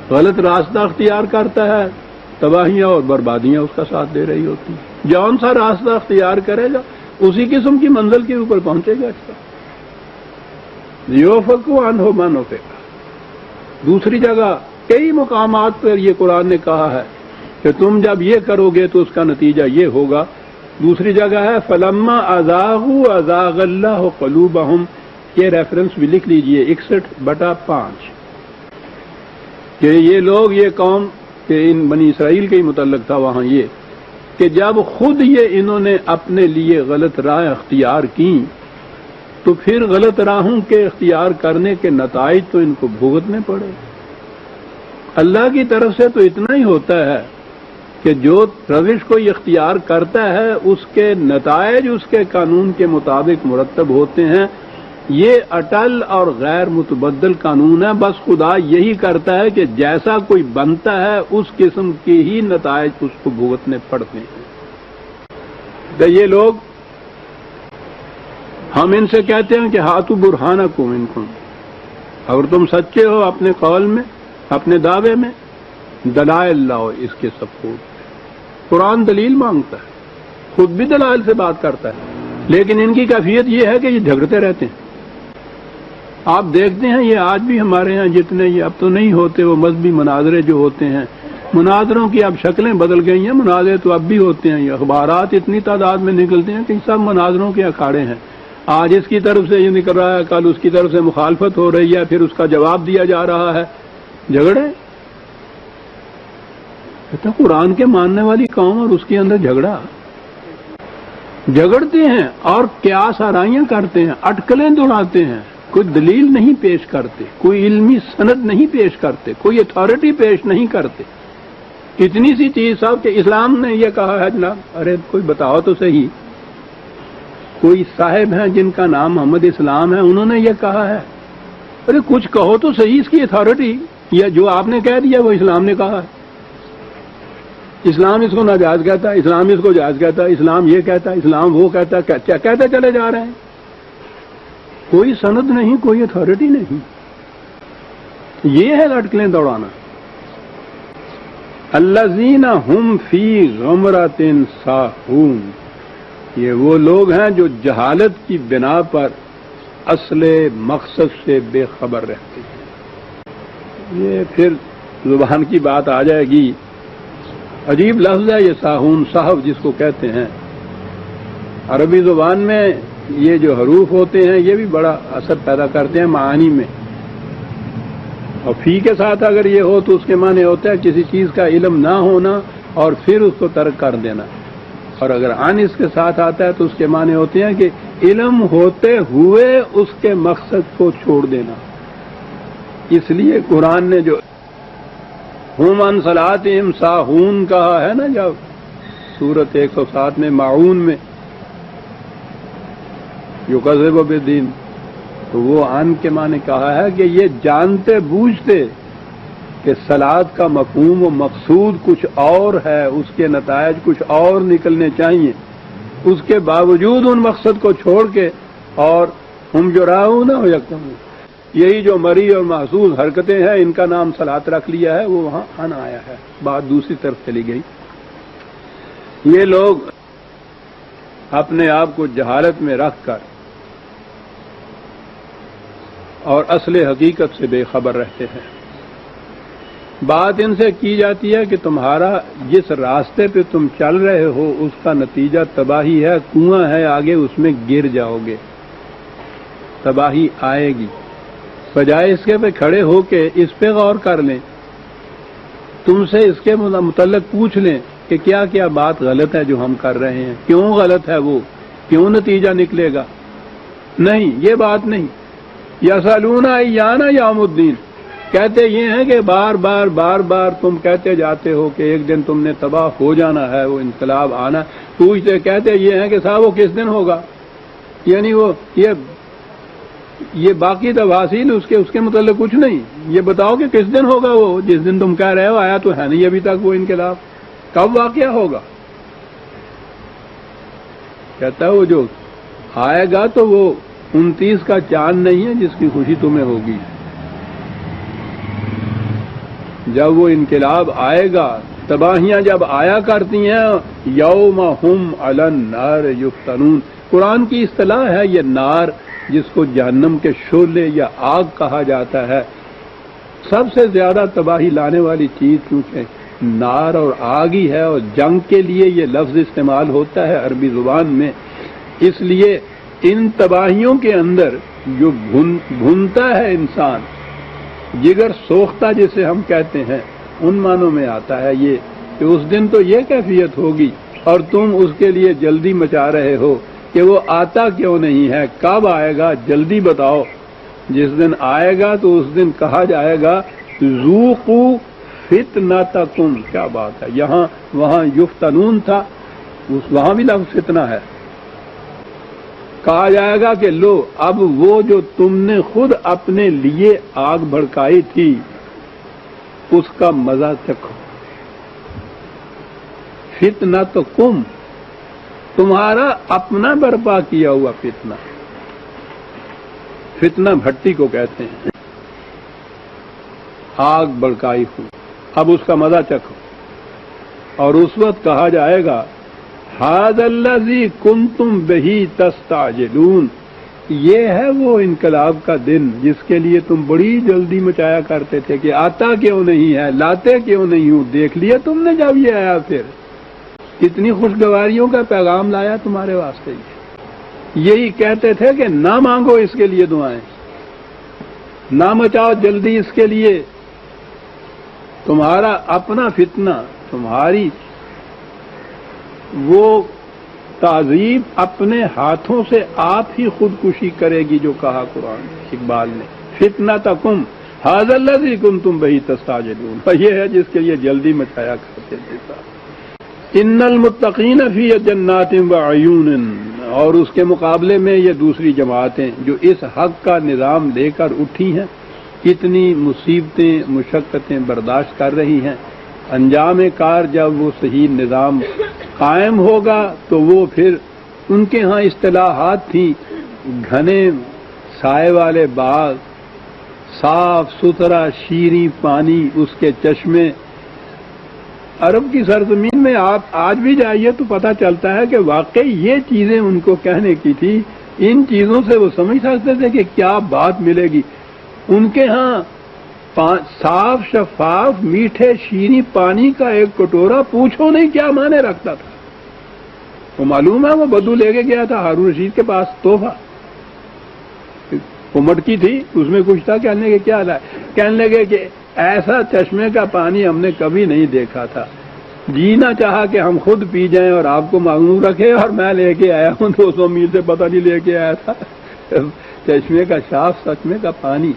Speaker 1: غلط راستہ اختیار کرتا ہے، تباہیاں اور بربادیاں اس کا ساتھ دے رہی ہوتی ہیں. جون سا راستہ اختیار کرے گا اسی قسم کی منزل کے اوپر پہنچے گا. اس کا یوفک عنہ من افکا. دوسری جگہ کئی مقامات پر یہ قرآن نے کہا ہے کہ تم جب یہ کرو گے تو اس کا نتیجہ یہ ہوگا. دوسری جگہ ہے فلما ازاغوا ازاغ اللہ قلوبہم، یہ ریفرنس بھی لکھ لیجئے 61/5 کہ یہ لوگ، یہ قوم کہ ان بنی اسرائیل کے ہی متعلق تھا وہاں یہ کہ جب خود یہ انہوں نے اپنے لیے غلط راہ اختیار کی تو پھر غلط راہوں کے اختیار کرنے کے نتائج تو ان کو بھگتنے پڑے. اللہ کی طرف سے تو اتنا ہی ہوتا ہے کہ جو روش کو اختیار کرتا ہے اس کے نتائج اس کے قانون کے مطابق مرتب ہوتے ہیں. یہ اٹل اور غیر متبدل قانون ہے. بس خدا یہی کرتا ہے کہ جیسا کوئی بنتا ہے اس قسم کے ہی نتائج اس کو بھگتنے پڑتے ہیں. تو یہ لوگ، ہم ان سے کہتے ہیں کہ ہاتھو برہانکم ان کو، اگر تم سچے ہو اپنے قول میں، اپنے دعوے میں، دلائل لاؤ اس کے سپورٹ. قرآن دلیل مانگتا ہے، خود بھی دلائل سے بات کرتا ہے، لیکن ان کی کیفیت یہ ہے کہ یہ جھگڑتے رہتے ہیں. آپ دیکھتے ہیں یہ آج بھی ہمارے ہاں جتنے، یہ اب تو نہیں ہوتے وہ مذہبی مناظرے جو ہوتے ہیں، مناظروں کی اب شکلیں بدل گئی ہیں. مناظرے تو اب بھی ہوتے ہیں، یہ اخبارات اتنی تعداد میں نکلتے ہیں کہ سب مناظروں کے اکھاڑے ہیں. آج اس کی طرف سے یہ نکل رہا ہے، کل اس کی طرف سے مخالفت ہو رہی ہے، پھر اس کا جواب دیا جا رہا ہے. جھگڑے تو قرآن کے ماننے والی قوم اور اس کے اندر جھگڑتے ہیں اور قیاس آرائیاں کرتے ہیں، اٹکلیں دوڑاتے ہیں. کوئی دلیل نہیں پیش کرتے، کوئی علمی سند نہیں پیش کرتے، کوئی اتھارٹی پیش نہیں کرتے. اتنی سی چیز صاحب کہ اسلام نے یہ کہا ہے جناب، ارے کوئی بتاؤ تو صحیح. کوئی صاحب ہیں جن کا نام محمد اسلام ہے، انہوں نے یہ کہا ہے. ارے کچھ کہو تو صحیح اس کی اتھارٹی، یا جو آپ نے کہہ دیا وہ اسلام نے کہا ہے. اسلام اس کو ناجائز کہتا ہے، اسلام اس کو جائز کہتا ہے، اسلام یہ کہتا ہے، اسلام وہ کہتا ہے، کہتے چلے جا رہے ہیں. کوئی سند نہیں، کوئی اتھارٹی نہیں. یہ ہے لٹکلیں دوڑانا. الذین ہم فی غمرۃ ساہون، یہ وہ لوگ ہیں جو جہالت کی بنا پر اصل مقصد سے بے خبر رہتے ہیں. یہ پھر زبان کی بات آ جائے گی. عجیب لفظ ہے یہ ساہون، صاحب جس کو کہتے ہیں. عربی زبان میں یہ جو حروف ہوتے ہیں یہ بھی بڑا اثر پیدا کرتے ہیں معانی میں. اور فی کے ساتھ اگر یہ ہو تو اس کے معنی ہوتا ہے کسی چیز کا علم نہ ہونا اور پھر اس کو ترک کر دینا. اور اگر ان اس کے ساتھ آتا ہے تو اس کے معنی ہوتے ہیں کہ علم ہوتے ہوئے اس کے مقصد کو چھوڑ دینا. اس لیے قرآن نے جو ہم عن صلاتہم ساہون کہا ہے نا، جب سورت 107 میں معون میں یکذب بالدین، تو وہ ان کے معنی کہا ہے کہ یہ جانتے بوجھتے کہ صلات کا مفہوم و مقصود کچھ اور ہے، اس کے نتائج کچھ اور نکلنے چاہیے، اس کے باوجود ان مقصد کو چھوڑ کے اور ہم جو راہون ہو یکم، یہی جو مری اور محسوس حرکتیں ہیں ان کا نام صلات رکھ لیا ہے، وہ وہاں ان آیا ہے. بات دوسری طرف چلی گئی. یہ لوگ اپنے آپ کو جہالت میں رکھ کر اور اصل حقیقت سے بے خبر رہتے ہیں. بات ان سے کی جاتی ہے کہ تمہارا جس راستے پہ تم چل رہے ہو اس کا نتیجہ تباہی ہے، کنواں ہے آگے، اس میں گر جاؤ گے، تباہی آئے گی. بجائے اس کے پہ کھڑے ہو کے اس پہ غور کر لیں، تم سے اس کے متعلق پوچھ لیں کہ کیا کیا بات غلط ہے جو ہم کر رہے ہیں، کیوں غلط ہے وہ، کیوں نتیجہ نکلے گا. نہیں، یہ بات نہیں. یسألون ایان یوم الدین، کہتے یہ ہیں کہ بار بار تم کہتے جاتے ہو کہ ایک دن تم نے تباہ ہو جانا ہے، وہ انقلاب آنا. پوچھتے کہتے یہ ہیں کہ صاحب وہ کس دن ہوگا، یعنی وہ یہ باقی تفاصیل اس کے متعلق کچھ نہیں. یہ بتاؤ کہ کس دن ہوگا وہ جس دن تم کہہ رہے ہو. آیا تو ہے نہیں ابھی تک وہ انقلاب، کب واقعہ ہوگا. کہتا ہے وہ جو آئے گا تو وہ 29 کا چاند نہیں ہے جس کی خوشی تمہیں ہوگی. جب وہ انقلاب آئے گا، تباہیاں جب آیا کرتی ہیں، یوم ہم علی النار یفتنون، قرآن کی اصطلاح ہے یہ نار، جس کو جہنم کے شعلے یا آگ کہا جاتا ہے. سب سے زیادہ تباہی لانے والی چیز چونکہ نار اور آگ ہی ہے، اور جنگ کے لیے یہ لفظ استعمال ہوتا ہے عربی زبان میں. اس لیے ان تباہیوں کے اندر جو بھونتا ہے انسان، جگر سوختہ جسے ہم کہتے ہیں، ان معنوں میں آتا ہے یہ کہ اس دن تو یہ کیفیت ہوگی اور تم اس کے لیے جلدی مچا رہے ہو کہ وہ آتا کیوں نہیں ہے، کب آئے گا، جلدی بتاؤ. جس دن آئے گا تو اس دن کہا جائے گا ذوقوا فتنتکم. کیا بات ہے، یہاں وہاں یفتنون تھا، وہاں بھی لفظ فتنہ ہے. کہا جائے گا کہ لو اب وہ جو تم نے خود اپنے لیے آگ بھڑکائی تھی اس کا مزہ چکھو. فتنتکم، تمہارا اپنا برپا کیا ہوا فتنہ. فتنہ بھٹی کو کہتے ہیں، آگ بھڑکائی ہوئی، اب اس کا مزہ چکھو. اور اس وقت کہا جائے گا ھذا الذی کنتم بہ تستعجلون، یہ ہے وہ انقلاب کا دن جس کے لیے تم بڑی جلدی مچایا کرتے تھے کہ آتا کیوں نہیں ہے، لاتے کیوں نہیں ہوں. دیکھ لیا تم نے جب یہ آیا، پھر کتنی خوشگواریوں کا پیغام لایا تمہارے واسطے. یہی کہتے تھے کہ نہ مانگو اس کے لیے دعائیں، نہ مچاؤ جلدی اس کے لیے. تمہارا اپنا فتنہ، تمہاری وہ تعذیب اپنے ہاتھوں سے آپ ہی خودکشی کرے گی، جو کہا قرآن اقبال نے، فتنتکم ھذا الذی کنتم بہ تستعجلون. یہ ہے جس کے لیے جلدی مچایا کرتے تھے. ان المتقین فی جنات وعیون، اور اس کے مقابلے میں یہ دوسری جماعتیں جو اس حق کا نظام لے کر اٹھی ہیں، کتنی مصیبتیں مشقتیں برداشت کر رہی ہیں. انجام کار جب وہ صحیح نظام قائم ہوگا تو وہ پھر ان کے ہاں اصطلاحات تھیں، گھنے سائے والے باغ، صاف ستھرا شیریں پانی، اس کے چشمے. عرب کی سرزمین میں آپ آج بھی جائیے تو پتہ چلتا ہے کہ واقعی یہ چیزیں ان کو کہنے کی تھی. ان چیزوں سے وہ سمجھ سکتے تھے کہ کیا بات ملے گی. ان کے ہاں صاف شفاف میٹھے شیریں پانی کا ایک کٹورا پوچھو نہیں کیا معنی رکھتا تھا. وہ معلوم ہے وہ بدو لے کے گیا تھا ہارون رشید کے پاس تحفہ، وہ مٹکی تھی اس میں کچھ تھا. کہنے کے کیا لائے، کہنے لگے کہ ایسا چشمے کا پانی ہم نے کبھی نہیں دیکھا تھا. جینا چاہا کہ ہم خود پی جائیں اور آپ کو معلوم رکھے، اور میں لے کے آیا ہوں 200 میل سے، پتہ نہیں لے کے آیا تھا چشمے کا صاف چشمے کا پانی۔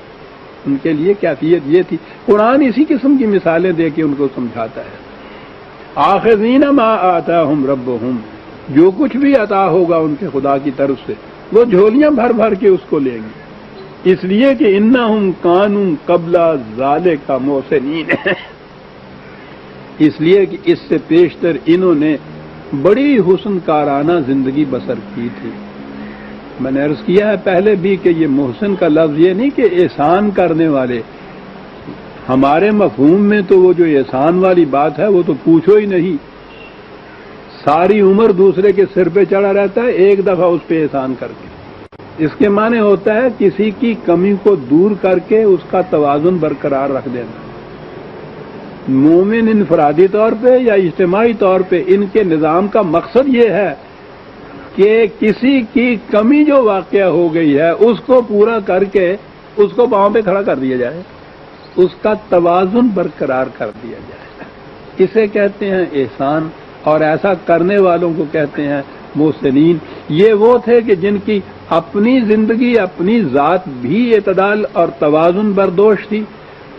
Speaker 1: ان کے لیے کیفیت یہ تھی۔ قرآن اسی قسم کی مثالیں دے کے ان کو سمجھاتا ہے۔ آخذین ما آتاہم ربہم، جو کچھ بھی عطا ہوگا ان کے خدا کی طرف سے وہ جھولیاں بھر بھر کے اس کو لیں گے، اس لیے کہ انہم کانوا قبل ذالک محسنین، اس لیے کہ اس سے پیشتر انہوں نے بڑی حسن کارانہ زندگی بسر کی تھی۔ میں نے عرض کیا ہے پہلے بھی کہ یہ محسن کا لفظ یہ نہیں کہ احسان کرنے والے، ہمارے مفہوم میں تو وہ جو احسان والی بات ہے وہ تو پوچھو ہی نہیں، ساری عمر دوسرے کے سر پہ چڑھا رہتا ہے، ایک دفعہ اس پہ احسان کر کے۔ اس کے معنی ہوتا ہے کسی کی کمی کو دور کر کے اس کا توازن برقرار رکھ دینا۔ مومن انفرادی طور پہ یا اجتماعی طور پہ ان کے نظام کا مقصد یہ ہے کہ کسی کی کمی جو واقع ہو گئی ہے اس کو پورا کر کے اس کو پاؤں پہ کھڑا کر دیا جائے، اس کا توازن برقرار کر دیا جائے، اسے کہتے ہیں احسان، اور ایسا کرنے والوں کو کہتے ہیں محسنین۔ یہ وہ تھے کہ جن کی اپنی زندگی اپنی ذات بھی اعتدال اور توازن بردوش تھی،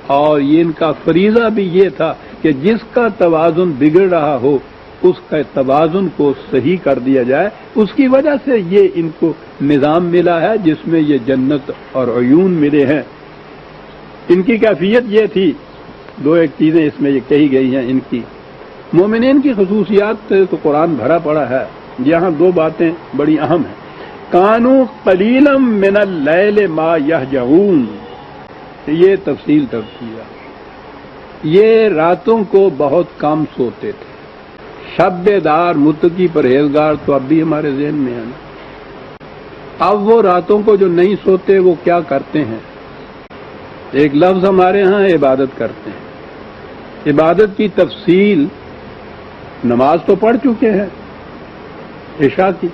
Speaker 1: اور یہ ان کا فریضہ بھی یہ تھا کہ جس کا توازن بگڑ رہا ہو اس کا توازن کو صحیح کر دیا جائے۔ اس کی وجہ سے یہ ان کو نظام ملا ہے جس میں یہ جنت اور عیون ملے ہیں۔ ان کی کیفیت یہ تھی، دو ایک چیزیں اس میں یہ کہی گئی ہیں ان کی۔ مومنین کی خصوصیات سے تو قرآن بھرا پڑا ہے، یہاں دو باتیں بڑی اہم ہیں۔ کانوا قلیلا من اللیل ما یہجعون، یہ تفصیل ہے، یہ راتوں کو بہت کم سوتے تھے۔ شب بیدار متقی پرہیزگار تو اب بھی ہمارے ذہن میں ہے نا۔ اب وہ راتوں کو جو نہیں سوتے وہ کیا کرتے ہیں؟ ایک لفظ ہمارے ہاں عبادت کرتے ہیں۔ عبادت کی تفصیل، نماز تو پڑھ چکے ہیں عشاء کی،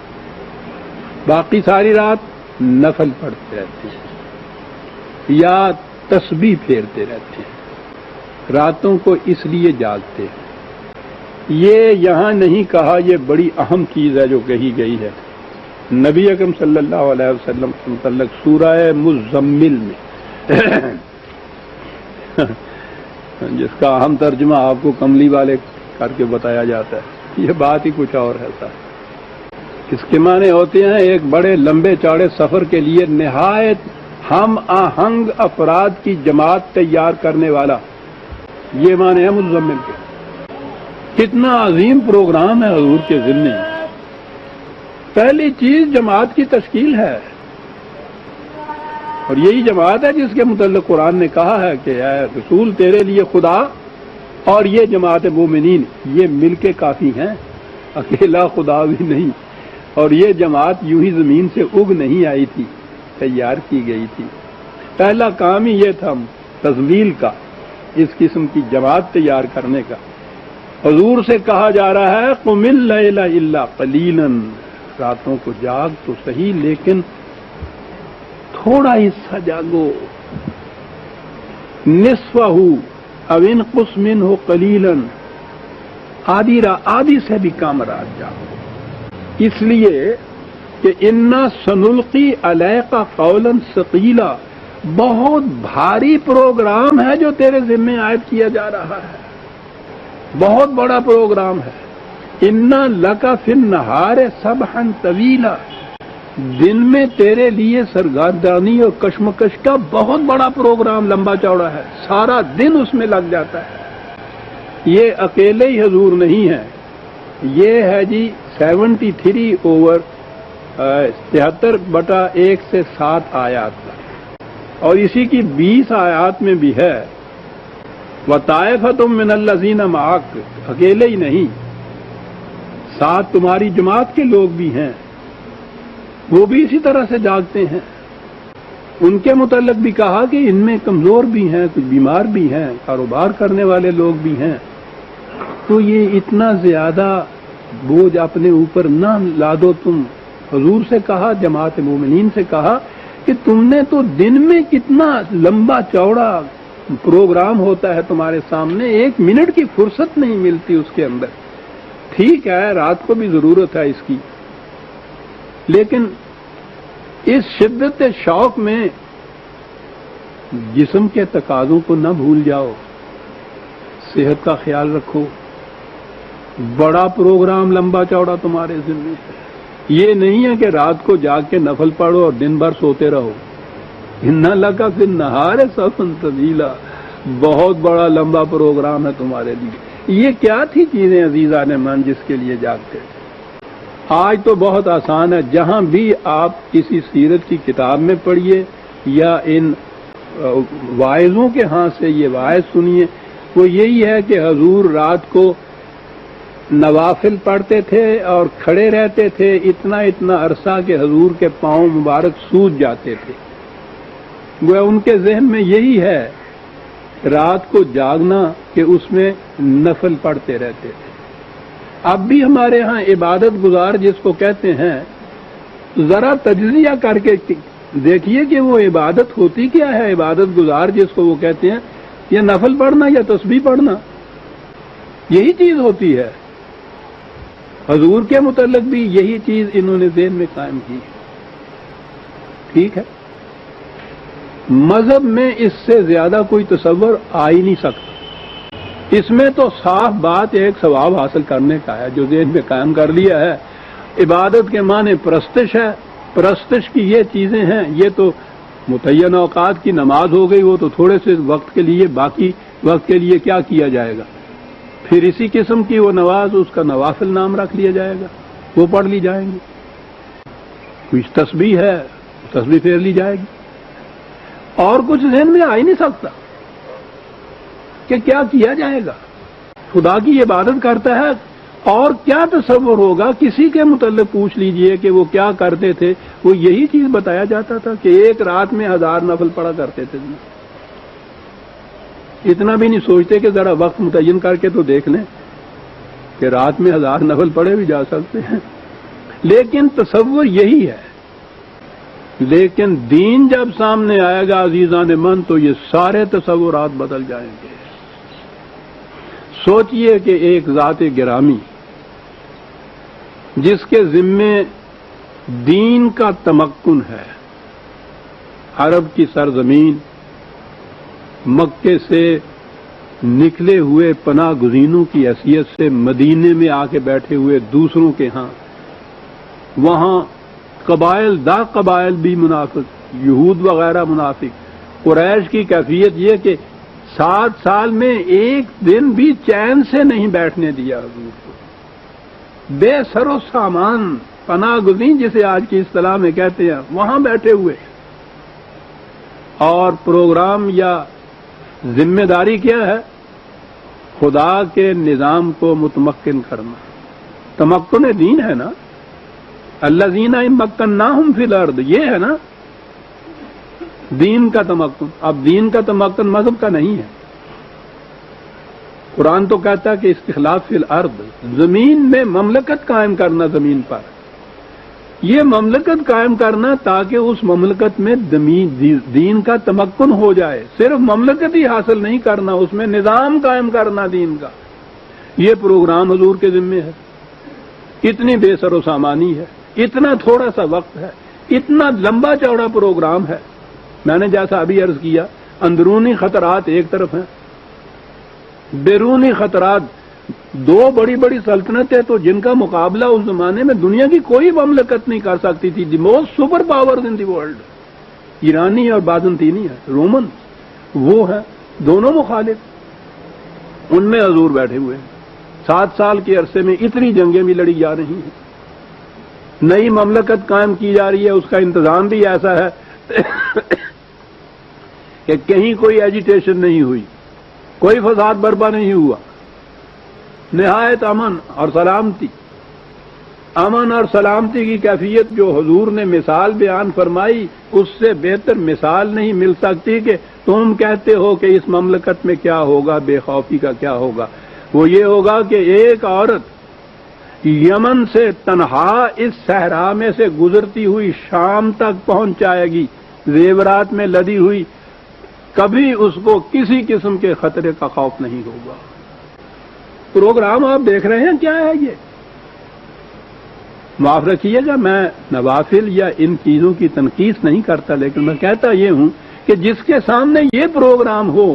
Speaker 1: باقی ساری رات نفل پڑھتے رہتے ہیں یا تسبیح پھیرتے رہتے ہیں، راتوں کو اس لیے جاگتے ہیں۔ یہ یہاں نہیں کہا، یہ بڑی اہم چیز ہے جو کہی گئی ہے نبی اکرم صلی اللہ علیہ وسلم کے متعلق سورہ مزمل میں جس کا اہم ترجمہ آپ کو کملی والے کر کے بتایا جاتا ہے، یہ بات ہی کچھ اور ہے صاحب۔ اس کے معنی ہوتے ہیں ایک بڑے لمبے چوڑے سفر کے لیے نہایت ہم آہنگ افراد کی جماعت تیار کرنے والا، یہ معنی ہے مزمل کے۔ کتنا عظیم پروگرام ہے حضور کے ذمے۔ پہلی چیز جماعت کی تشکیل ہے، اور یہی جماعت ہے جس کے متعلق قرآن نے کہا ہے کہ اے رسول تیرے لیے خدا اور یہ جماعت مومنین یہ مل کے کافی ہیں، اکیلا خدا بھی نہیں۔ اور یہ جماعت یوں ہی زمین سے اگ نہیں آئی تھی، تیار کی گئی تھی۔ پہلا کام ہی یہ تھا تزمیل کا، اس قسم کی جماعت تیار کرنے کا۔ حضور سے کہا جا رہا ہے قم اللیل الا قلیلا، راتوں کو جاگ تو صحیح لیکن تھوڑا حصہ جاگو، نصفہ او انقص منہ قلیلا، آدھی سے بھی کم رات جاگو، اس لیے کہ انا سنلقی علیک قولا ثقیلا، بہت بھاری پروگرام ہے جو تیرے ذمہ عائد کیا جا رہا ہے، بہت بڑا پروگرام ہے۔ انا لک فی النہار سبحا طویلا، دن میں تیرے لیے سرگردانی اور کشمکش کا بہت بڑا پروگرام لمبا چوڑا ہے، سارا دن اس میں لگ جاتا ہے۔ یہ اکیلے ہی حضور نہیں ہے، یہ ہے جی 73 اوور 73/1 سے 7 آیات کا، اور اسی کی 20 آیات میں بھی ہے وَطَائِفَةٌ مِّنَ الَّذِينَ مَعَكَ، اکیلے ہی نہیں، ساتھ تمہاری جماعت کے لوگ بھی ہیں، وہ بھی اسی طرح سے جاگتے ہیں۔ ان کے متعلق بھی کہا کہ ان میں کمزور بھی ہیں، کچھ بیمار بھی ہیں، کاروبار کرنے والے لوگ بھی ہیں، تو یہ اتنا زیادہ بوجھ اپنے اوپر نہ لادو تم۔ حضور سے کہا، جماعت مومنین سے کہا کہ تم نے تو دن میں کتنا لمبا چوڑا پروگرام ہوتا ہے تمہارے سامنے، 1 منٹ کی فرصت نہیں ملتی اس کے اندر. ٹھیک ہے رات کو بھی ضرورت ہے اس کی، لیکن اس شدت شوق میں جسم کے تقاضوں کو نہ بھول جاؤ، صحت کا خیال رکھو. بڑا پروگرام لمبا چوڑا تمہارے ذمہ ہے. یہ نہیں ہے کہ رات کو جاگ کے نفل پڑھو اور دن بھر سوتے رہو. ان لکا فی النہار سبحا طویلا، بہت بڑا لمبا پروگرام ہے تمہارے لیے. یہ کیا تھی چیزیں عزیزان من جس کے لیے جاگتے تھے؟ آج تو بہت آسان ہے. جہاں بھی آپ کسی سیرت کی کتاب میں پڑھیے یا ان واعظوں کے ہاں سے یہ واعظ سنیے، وہ یہی ہے کہ حضور رات کو نوافل پڑھتے تھے اور کھڑے رہتے تھے اتنا اتنا عرصہ کہ حضور کے پاؤں مبارک سوج جاتے تھے. وہ ان کے ذہن میں یہی ہے رات کو جاگنا کہ اس میں نفل پڑھتے رہتے تھے. اب بھی ہمارے ہاں عبادت گزار جس کو کہتے ہیں، ذرا تجزیہ کر کے دیکھیے کہ وہ عبادت ہوتی کیا ہے. عبادت گزار جس کو وہ کہتے ہیں، یہ نفل پڑھنا یا تسبیح پڑھنا، یہی چیز ہوتی ہے. حضور کے متعلق بھی یہی چیز انہوں نے ذہن میں قائم کی. ٹھیک ہے، مذہب میں اس سے زیادہ کوئی تصور آ ہی نہیں سکتا. اس میں تو صاف بات ایک ثواب حاصل کرنے کا ہے جو ذہن میں قائم کر لیا ہے. عبادت کے معنی پرستش ہے، پرستش کی یہ چیزیں ہیں. یہ تو متعین اوقات کی نماز ہو گئی، وہ تو تھوڑے سے وقت کے لیے، باقی وقت کے لیے کیا کیا جائے گا؟ پھر اسی قسم کی وہ نماز اس کا نوافل نام رکھ لیا جائے گا، وہ پڑھ لی جائیں گی. کچھ تسبیح ہے، تسبیح پھیر لی جائے گی. اور کچھ ذہن میں آ ہی نہیں سکتا کہ کیا کیا جائے گا. خدا کی عبادت کرتا ہے اور کیا تصور ہوگا؟ کسی کے متعلق پوچھ لیجئے کہ وہ کیا کرتے تھے. وہ یہی چیز بتایا جاتا تھا کہ ایک رات میں 1000 نفل پڑھا کرتے تھے. اتنا بھی نہیں سوچتے کہ ذرا وقت متعین کر کے تو دیکھ لیں کہ رات میں 1000 نفل پڑھے بھی جا سکتے ہیں. لیکن تصور یہی ہے. لیکن دین جب سامنے آئے گا عزیزان من تو یہ سارے تصورات بدل جائیں گے. سوچئے کہ ایک ذات گرامی جس کے ذمے دین کا تمکن ہے، عرب کی سرزمین، مکے سے نکلے ہوئے پناہ گزینوں کی حیثیت سے مدینے میں آ کے بیٹھے ہوئے دوسروں کے ہاں، وہاں قبائل دا قبائل بھی منافق، یہود وغیرہ منافق. قریش کی کیفیت یہ کہ 7 سال میں ایک دن بھی چین سے نہیں بیٹھنے دیا حضور کو. بے سر و سامان پناہ گزین جسے آج کی اصطلاح میں کہتے ہیں، وہاں بیٹھے ہوئے. اور پروگرام یا ذمہ داری کیا ہے؟ خدا کے نظام کو متمکن کرنا. تمکن دین ہے نا، الذین مکناہم فی الارض، یہ ہے نا دین کا تمکن. اب دین کا تمکن مذہب کا نہیں ہے. قرآن تو کہتا ہے کہ استخلاف فی الارض، زمین میں مملکت قائم کرنا. زمین پر یہ مملکت قائم کرنا تاکہ اس مملکت میں دین کا تمکن ہو جائے. صرف مملکت ہی حاصل نہیں کرنا، اس میں نظام قائم کرنا دین کا. یہ پروگرام حضور کے ذمے ہے. اتنی بے سر و سامانی ہے، اتنا تھوڑا سا وقت ہے، اتنا لمبا چوڑا پروگرام ہے. میں نے جیسا ابھی عرض کیا، اندرونی خطرات ایک طرف ہیں، بیرونی خطرات. 2 بڑی بڑی سلطنتیں تو جن کا مقابلہ اس زمانے میں دنیا کی کوئی مملکت نہیں کر سکتی تھی. The most super powers in the world, ایرانی اور بازنطینی ہے، رومن، وہ ہیں دونوں مخالف. ان میں حضور بیٹھے ہوئے ہیں. 7 سال کے عرصے میں اتنی جنگیں بھی لڑی جا رہی ہیں، نئی مملکت قائم کی جا رہی ہے. اس کا انتظام بھی ایسا ہے کہ کہیں کوئی ایجیٹیشن نہیں ہوئی، کوئی فساد برپا نہیں ہوا. نہایت امن اور سلامتی. امن اور سلامتی کی کیفیت جو حضور نے مثال بیان فرمائی، اس سے بہتر مثال نہیں مل سکتی کہ تم کہتے ہو کہ اس مملکت میں کیا ہوگا، بے خوفی کا کیا ہوگا. وہ یہ ہوگا کہ ایک عورت یمن سے تنہا اس صحرا میں سے گزرتی ہوئی شام تک پہنچ جائے گی، زیورات میں لدی ہوئی، کبھی اس کو کسی قسم کے خطرے کا خوف نہیں ہوگا۔ پروگرام آپ دیکھ رہے ہیں کیا ہے یہ؟ معاف رکھیے گا، میں نوافل یا ان چیزوں کی تنقید نہیں کرتا، لیکن میں کہتا یہ ہوں کہ جس کے سامنے یہ پروگرام ہو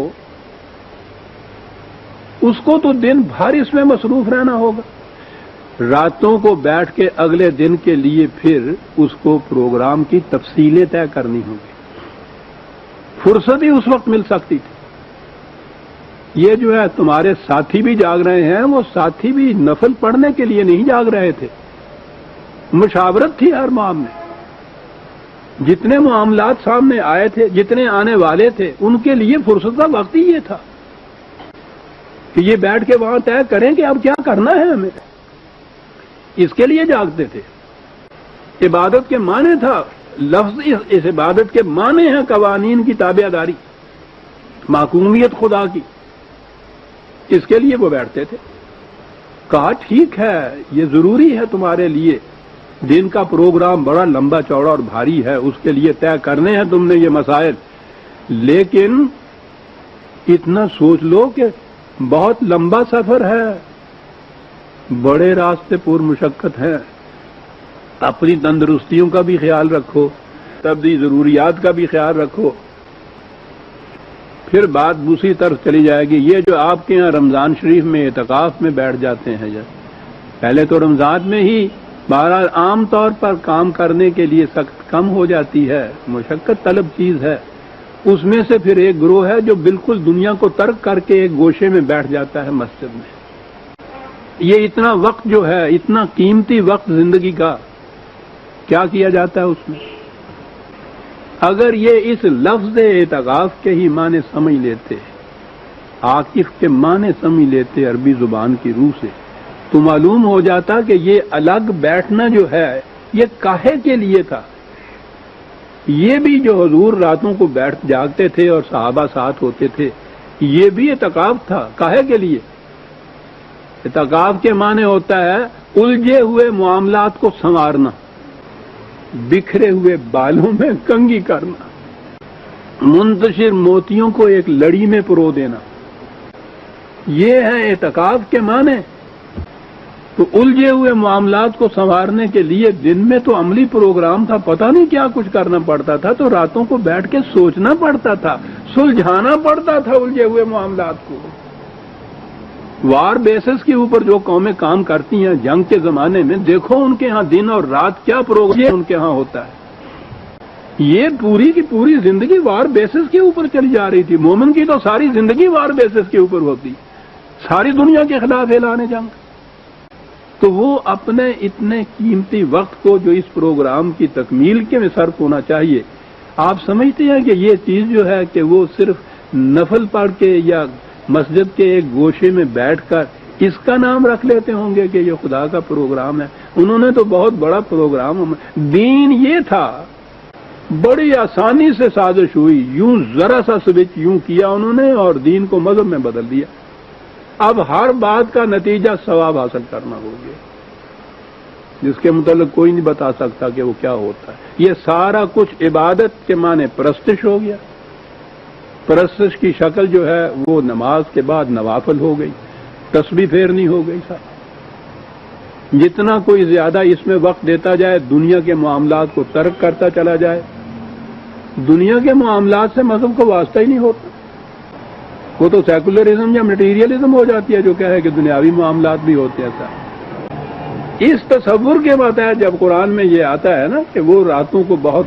Speaker 1: اس کو تو دن بھر اس میں مصروف رہنا ہوگا، راتوں کو بیٹھ کے اگلے دن کے لیے پھر اس کو پروگرام کی تفصیلیں طے کرنی ہوں گی، فرصت ہی اس وقت مل سکتی تھی۔ یہ جو ہے تمہارے ساتھی بھی جاگ رہے ہیں، وہ ساتھی بھی نفل پڑھنے کے لیے نہیں جاگ رہے تھے، مشاورت تھی ہر معاملے میں، جتنے معاملات سامنے آئے تھے، جتنے آنے والے تھے، ان کے لیے فرصت کا وقت ہی یہ تھا کہ یہ بیٹھ کے وہاں طے کریں کہ اب کیا کرنا ہے ہمیں، اس کے لیے جاگتے تھے۔ عبادت کے معنی تھا، لفظ اس عبادت کے معنی ہیں قوانین کی تابع داری، محکومیت خدا کی، اس کے لیے وہ بیٹھتے تھے۔ کہا ٹھیک ہے یہ ضروری ہے تمہارے لیے، دن کا پروگرام بڑا لمبا چوڑا اور بھاری ہے، اس کے لیے طے کرنے ہیں تم نے یہ مسائل، لیکن اتنا سوچ لو کہ بہت لمبا سفر ہے، بڑے راستے پر مشقت ہیں، اپنی تندرستیوں کا بھی خیال رکھو، طبی ضروریات کا بھی خیال رکھو۔ پھر بات دوسری طرف چلی جائے گی، یہ جو آپ کے ہاں رمضان شریف میں اعتکاف میں بیٹھ جاتے ہیں، پہلے تو رمضان میں ہی بہرحال عام طور پر کام کرنے کے لیے سخت کم ہو جاتی ہے، مشقت طلب چیز ہے، اس میں سے پھر ایک گروہ ہے جو بالکل دنیا کو ترک کر کے ایک گوشے میں بیٹھ جاتا ہے مسجد میں۔ یہ اتنا وقت جو ہے، اتنا قیمتی وقت زندگی کا، کیا کیا جاتا ہے اس میں؟ اگر یہ اس لفظ اعتکاف کے ہی معنی سمجھ لیتے، عاکف کے معنی سمجھ لیتے عربی زبان کی روح سے، تو معلوم ہو جاتا کہ یہ الگ بیٹھنا جو ہے یہ کاہے کے لیے تھا۔ یہ بھی جو حضور راتوں کو بیٹھ جاگتے تھے اور صحابہ ساتھ ہوتے تھے، یہ بھی اعتکاف تھا، کاہے کے لیے؟ اعتکاف کے معنی ہوتا ہے الجھے ہوئے معاملات کو سنوارنا، بکھرے ہوئے بالوں میں کنگھی کرنا، منتشر موتیوں کو ایک لڑی میں پرو دینا، یہ ہے اعتکاف کے معنی۔ تو الجھے ہوئے معاملات کو سنوارنے کے لیے دن میں تو عملی پروگرام تھا، پتہ نہیں کیا کچھ کرنا پڑتا تھا، تو راتوں کو بیٹھ کے سوچنا پڑتا تھا، سلجھانا پڑتا تھا الجھے ہوئے معاملات کو۔ وار بیسس کے اوپر جو قومیں کام کرتی ہیں جنگ کے زمانے میں، دیکھو ان کے ہاں دن اور رات کیا پروگرام ان کے ہاں ہوتا ہے۔ یہ پوری کی پوری زندگی وار بیسس کے اوپر چلی جا رہی تھی۔ مومن کی تو ساری زندگی وار بیسس کے اوپر ہوتی، ساری دنیا کے خلاف اعلان جنگ۔ تو وہ اپنے اتنے قیمتی وقت کو جو اس پروگرام کی تکمیل کے میں صرف ہونا چاہیے، آپ سمجھتے ہیں کہ یہ چیز جو ہے کہ وہ صرف نفل پڑھ کے یا مسجد کے ایک گوشے میں بیٹھ کر اس کا نام رکھ لیتے ہوں گے کہ یہ خدا کا پروگرام ہے؟ انہوں نے تو بہت بڑا پروگرام، دین یہ تھا، بڑی آسانی سے سازش ہوئی، یوں ذرا سا سوئچ یوں کیا انہوں نے اور دین کو مذہب میں بدل دیا۔ اب ہر بات کا نتیجہ ثواب حاصل کرنا ہو گیا، جس کے متعلق کوئی نہیں بتا سکتا کہ وہ کیا ہوتا ہے۔ یہ سارا کچھ عبادت کے معنی پرستش ہو گیا، پرستش کی شکل جو ہے وہ نماز کے بعد نوافل ہو گئی، تسبیح پھیرنی ہو گئی۔ جتنا کوئی زیادہ اس میں وقت دیتا جائے، دنیا کے معاملات کو ترک کرتا چلا جائے، دنیا کے معاملات سے مذہب کو واسطہ ہی نہیں ہوتا، وہ تو سیکولرزم یا مٹیریلزم ہو جاتی ہے جو کہے کہ دنیاوی معاملات بھی ہوتے ہیں۔ اس تصور کے ماتحت جب قرآن میں یہ آتا ہے نا کہ وہ راتوں کو بہت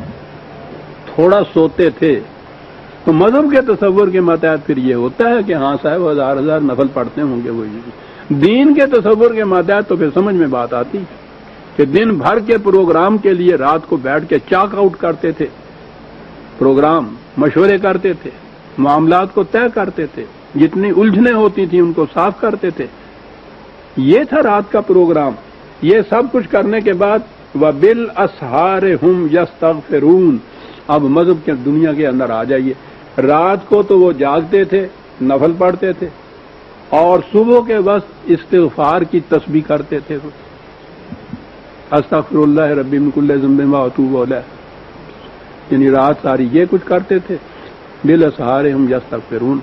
Speaker 1: تھوڑا سوتے تھے، تو مذہب کے تصور کے ماتحت پھر یہ ہوتا ہے کہ ہاں صاحب ہزار ہزار نفل پڑھتے ہوں گے وہ۔ دین کے تصور کے ماتحت تو پھر سمجھ میں بات آتی کہ دن بھر کے پروگرام کے لیے رات کو بیٹھ کے چاک آؤٹ کرتے تھے، پروگرام مشورے کرتے تھے، معاملات کو طے کرتے تھے، جتنی الجھنیں ہوتی تھیں ان کو صاف کرتے تھے۔ یہ تھا رات کا پروگرام۔ یہ سب کچھ کرنے کے بعد وَبِالْأَسْحَارِ هُمْ يَسْتَغْفِرُونَ، اب مذہب کے دنیا کے اندر آ جائیے۔ رات کو تو وہ جاگتے تھے، نفل پڑھتے تھے، اور صبح کے وقت استغفار کی تسبیح کرتے تھے، استغفر اللہ ربی من کل ذنب واتوب الیہ، یعنی رات ساری یہ کچھ کرتے تھے۔ بالاسحارہم یستغفرون،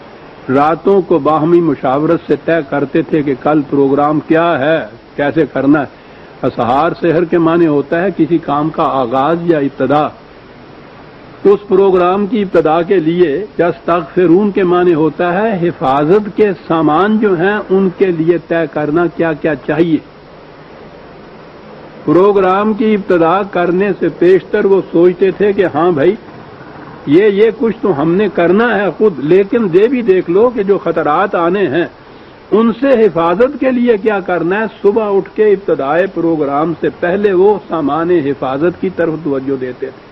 Speaker 1: راتوں کو باہمی مشاورت سے طے کرتے تھے کہ کل پروگرام کیا ہے، کیسے کرنا ہے۔ اسحار سحر کے معنی ہوتا ہے کسی کام کا آغاز یا ابتدا۔ اس پروگرام کی ابتدا کے لیے یستغفرون کے معنی ہوتا ہے حفاظت کے سامان جو ہیں ان کے لیے طے کرنا کیا کیا چاہیے۔ پروگرام کی ابتدا کرنے سے پیشتر وہ سوچتے تھے کہ ہاں بھائی یہ کچھ تو ہم نے کرنا ہے خود، لیکن یہ بھی دیکھ لو کہ جو خطرات آنے ہیں ان سے حفاظت کے لیے کیا کرنا ہے۔ صبح اٹھ کے ابتدائے پروگرام سے پہلے وہ سامان حفاظت کی طرف توجہ دیتے تھے۔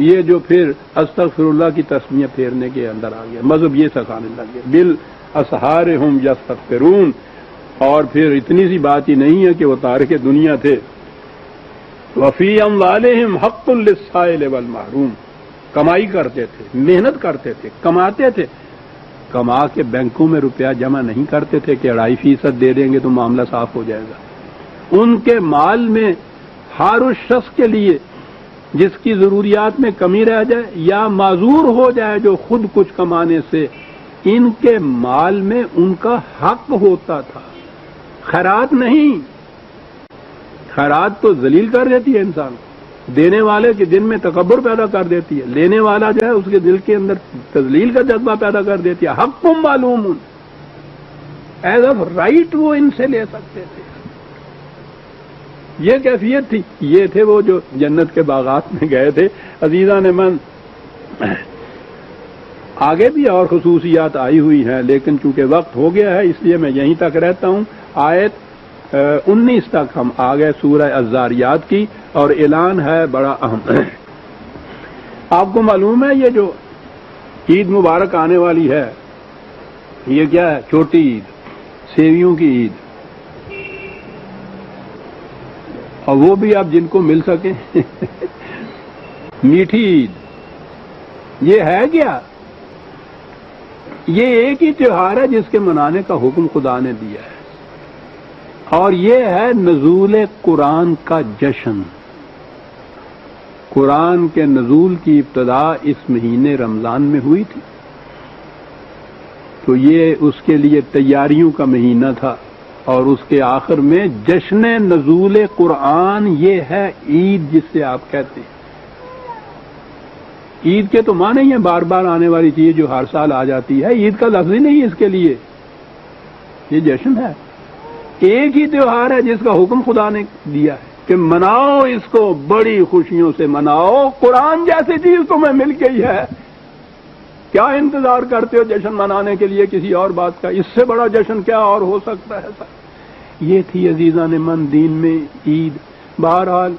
Speaker 1: یہ جو پھر استغفر اللہ کی تسمیہ پھیرنے کے اندر آ گیا، مذہب یہ سکھانے لگ گیا، بالاسحارہم یستغفرون۔ اور پھر اتنی سی بات ہی نہیں ہے کہ وہ تارک دنیا تھے، وفی اموالہم حق للسائل والمحروم، کمائی کرتے تھے، محنت کرتے تھے، کماتے تھے، کما کے بینکوں میں روپیہ جمع نہیں کرتے تھے کہ 2.5% دے دیں گے تو معاملہ صاف ہو جائے گا۔ ان کے مال میں ہر اس شخص کے لیے جس کی ضروریات میں کمی رہ جائے یا معذور ہو جائے جو خود کچھ کمانے سے، ان کے مال میں ان کا حق ہوتا تھا، خیرات نہیں۔ خیرات تو ذلیل کر دیتی ہے انسان کو، دینے والے کے دل میں تکبر پیدا کر دیتی ہے، لینے والا جو ہے اس کے دل کے اندر تذلیل کا جذبہ پیدا کر دیتی ہے۔ حق معلوم ایز آف رائٹ وہ ان سے لے سکتے تھے، یہ کیفیت تھی۔ یہ تھے وہ جو جنت کے باغات میں گئے تھے۔ عزیزان من، آگے بھی اور خصوصیات آئی ہوئی ہیں، لیکن چونکہ وقت ہو گیا ہے اس لیے میں یہیں تک رہتا ہوں۔ آیت 19 تک ہم آ گئے سورہ الذاریات کی، اور اعلان ہے بڑا اہم۔ آپ کو معلوم ہے یہ جو عید مبارک آنے والی ہے یہ کیا ہے؟ چھوٹی عید، سیویوں کی عید، اور وہ بھی آپ جن کو مل سکے میٹھی عید۔ یہ ہے کیا؟ یہ ایک ہی تہوار ہے جس کے منانے کا حکم خدا نے دیا ہے، اور یہ ہے نزول قرآن کا جشن۔ قرآن کے نزول کی ابتدا اس مہینے رمضان میں ہوئی تھی، تو یہ اس کے لیے تیاریوں کا مہینہ تھا، اور اس کے آخر میں جشن نزول قرآن، یہ ہے عید جسے آپ کہتے ہیں۔ عید کے تو معنی ہی ہے بار بار آنے والی چیز جو ہر سال آ جاتی ہے، عید کا لفظ ہی نہیں اس کے لیے، یہ جشن ہے۔ ایک ہی تہوار ہے جس کا حکم خدا نے دیا ہے کہ مناؤ، اس کو بڑی خوشیوں سے مناؤ، قرآن جیسی چیز تمہیں مل گئی ہے، کیا انتظار کرتے ہو جشن منانے کے لیے کسی اور بات کا؟ اس سے بڑا جشن کیا اور ہو سکتا ہے سر؟ یہ تھی عزیزان من دین میں عید۔ بہرحال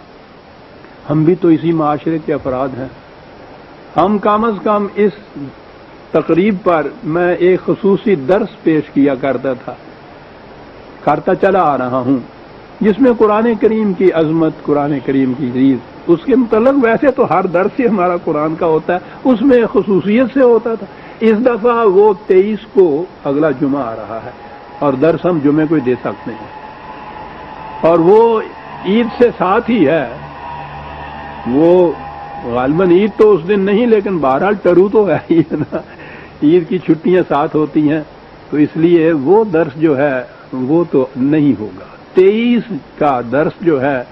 Speaker 1: ہم بھی تو اسی معاشرے کے افراد ہیں، ہم کم از کم اس تقریب پر میں ایک خصوصی درس پیش کیا کرتا چلا آ رہا ہوں، جس میں قرآن کریم کی عظمت، قرآن کریم کی عزیز، اس کے متعلق ویسے تو ہر درس ہی ہمارا قرآن کا ہوتا ہے، اس میں خصوصیت سے ہوتا تھا۔ اس دفعہ وہ 23 کو اگلا جمعہ آ رہا ہے، اور درس ہم جمعے کو ہی دے سکتے ہیں، اور وہ عید سے ساتھ ہی ہے۔ وہ غالباً عید تو اس دن نہیں، لیکن بہرحال ٹرو تو ہے ہی نا، عید کی چھٹیاں ساتھ ہوتی ہیں، تو اس لیے وہ درس جو ہے وہ تو نہیں ہوگا۔ 23 کا درس جو ہے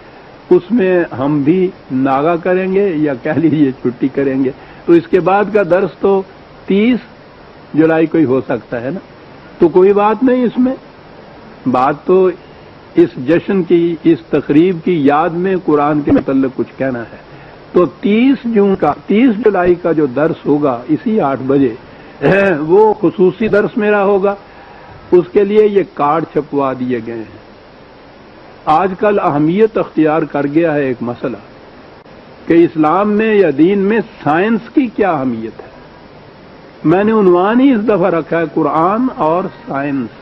Speaker 1: اس میں ہم بھی ناغا کریں گے، یا کہہ لیجیے چھٹی کریں گے، تو اس کے بعد کا درس تو 30 جولائی کو ہی ہو سکتا ہے نا، تو کوئی بات نہیں، اس میں بات تو اس جشن کی، اس تقریب کی یاد میں قرآن کے متعلق کچھ کہنا ہے۔ تو 30 جولائی کا جو درس ہوگا اسی 8 بجے، وہ خصوصی درس میرا ہوگا۔ اس کے لیے یہ کارڈ چھپوا دیے گئے ہیں۔ آج کل اہمیت اختیار کر گیا ہے ایک مسئلہ کہ اسلام میں یا دین میں سائنس کی کیا اہمیت ہے۔ میں نے عنوان ہی اس دفعہ رکھا ہے قرآن اور سائنس،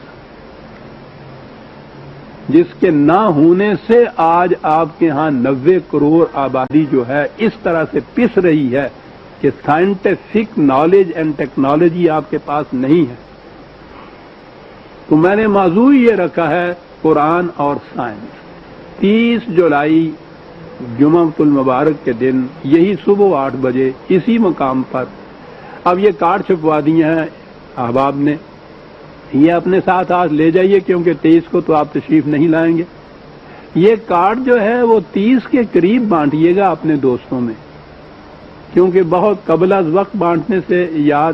Speaker 1: جس کے نہ ہونے سے آج آپ کے ہاں 90 کروڑ آبادی جو ہے اس طرح سے پس رہی ہے کہ سائنٹیفک نالج اینڈ ٹیکنالوجی آپ کے پاس نہیں ہے۔ تو میں نے موضوع یہ رکھا ہے قرآن اور سائنس۔ 30 جولائی جمعہ المبارک کے دن یہی صبح 8 بجے اسی مقام پر اب یہ کارڈ چھپوا دیے ہیں احباب نے، یہ اپنے ساتھ آج لے جائیے، کیونکہ 23 کو تو آپ تشریف نہیں لائیں گے۔ یہ کارڈ جو ہے وہ 30 کے قریب بانٹیے گا اپنے دوستوں میں، کیونکہ بہت قبل از وقت بانٹنے سے یاد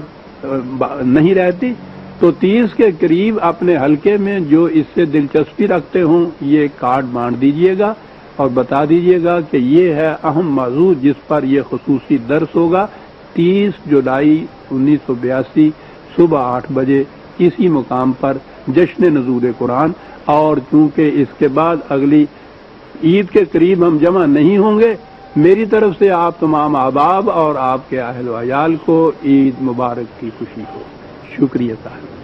Speaker 1: نہیں رہتی، تو 30 کے قریب اپنے حلقے میں جو اس سے دلچسپی رکھتے ہوں یہ کارڈ بانٹ دیجیے گا اور بتا دیجیے گا کہ یہ ہے اہم موضوع جس پر یہ خصوصی درس ہوگا 30 جولائی 1982 صبح 8 بجے اسی مقام پر جشن نزول قرآن۔ اور چونکہ اس کے بعد اگلی عید کے قریب ہم جمع نہیں ہوں گے، میری طرف سے آپ تمام احباب اور آپ کے اہل و عیال کو عید مبارک کی خوشی ہو۔ شکریہ صاحب۔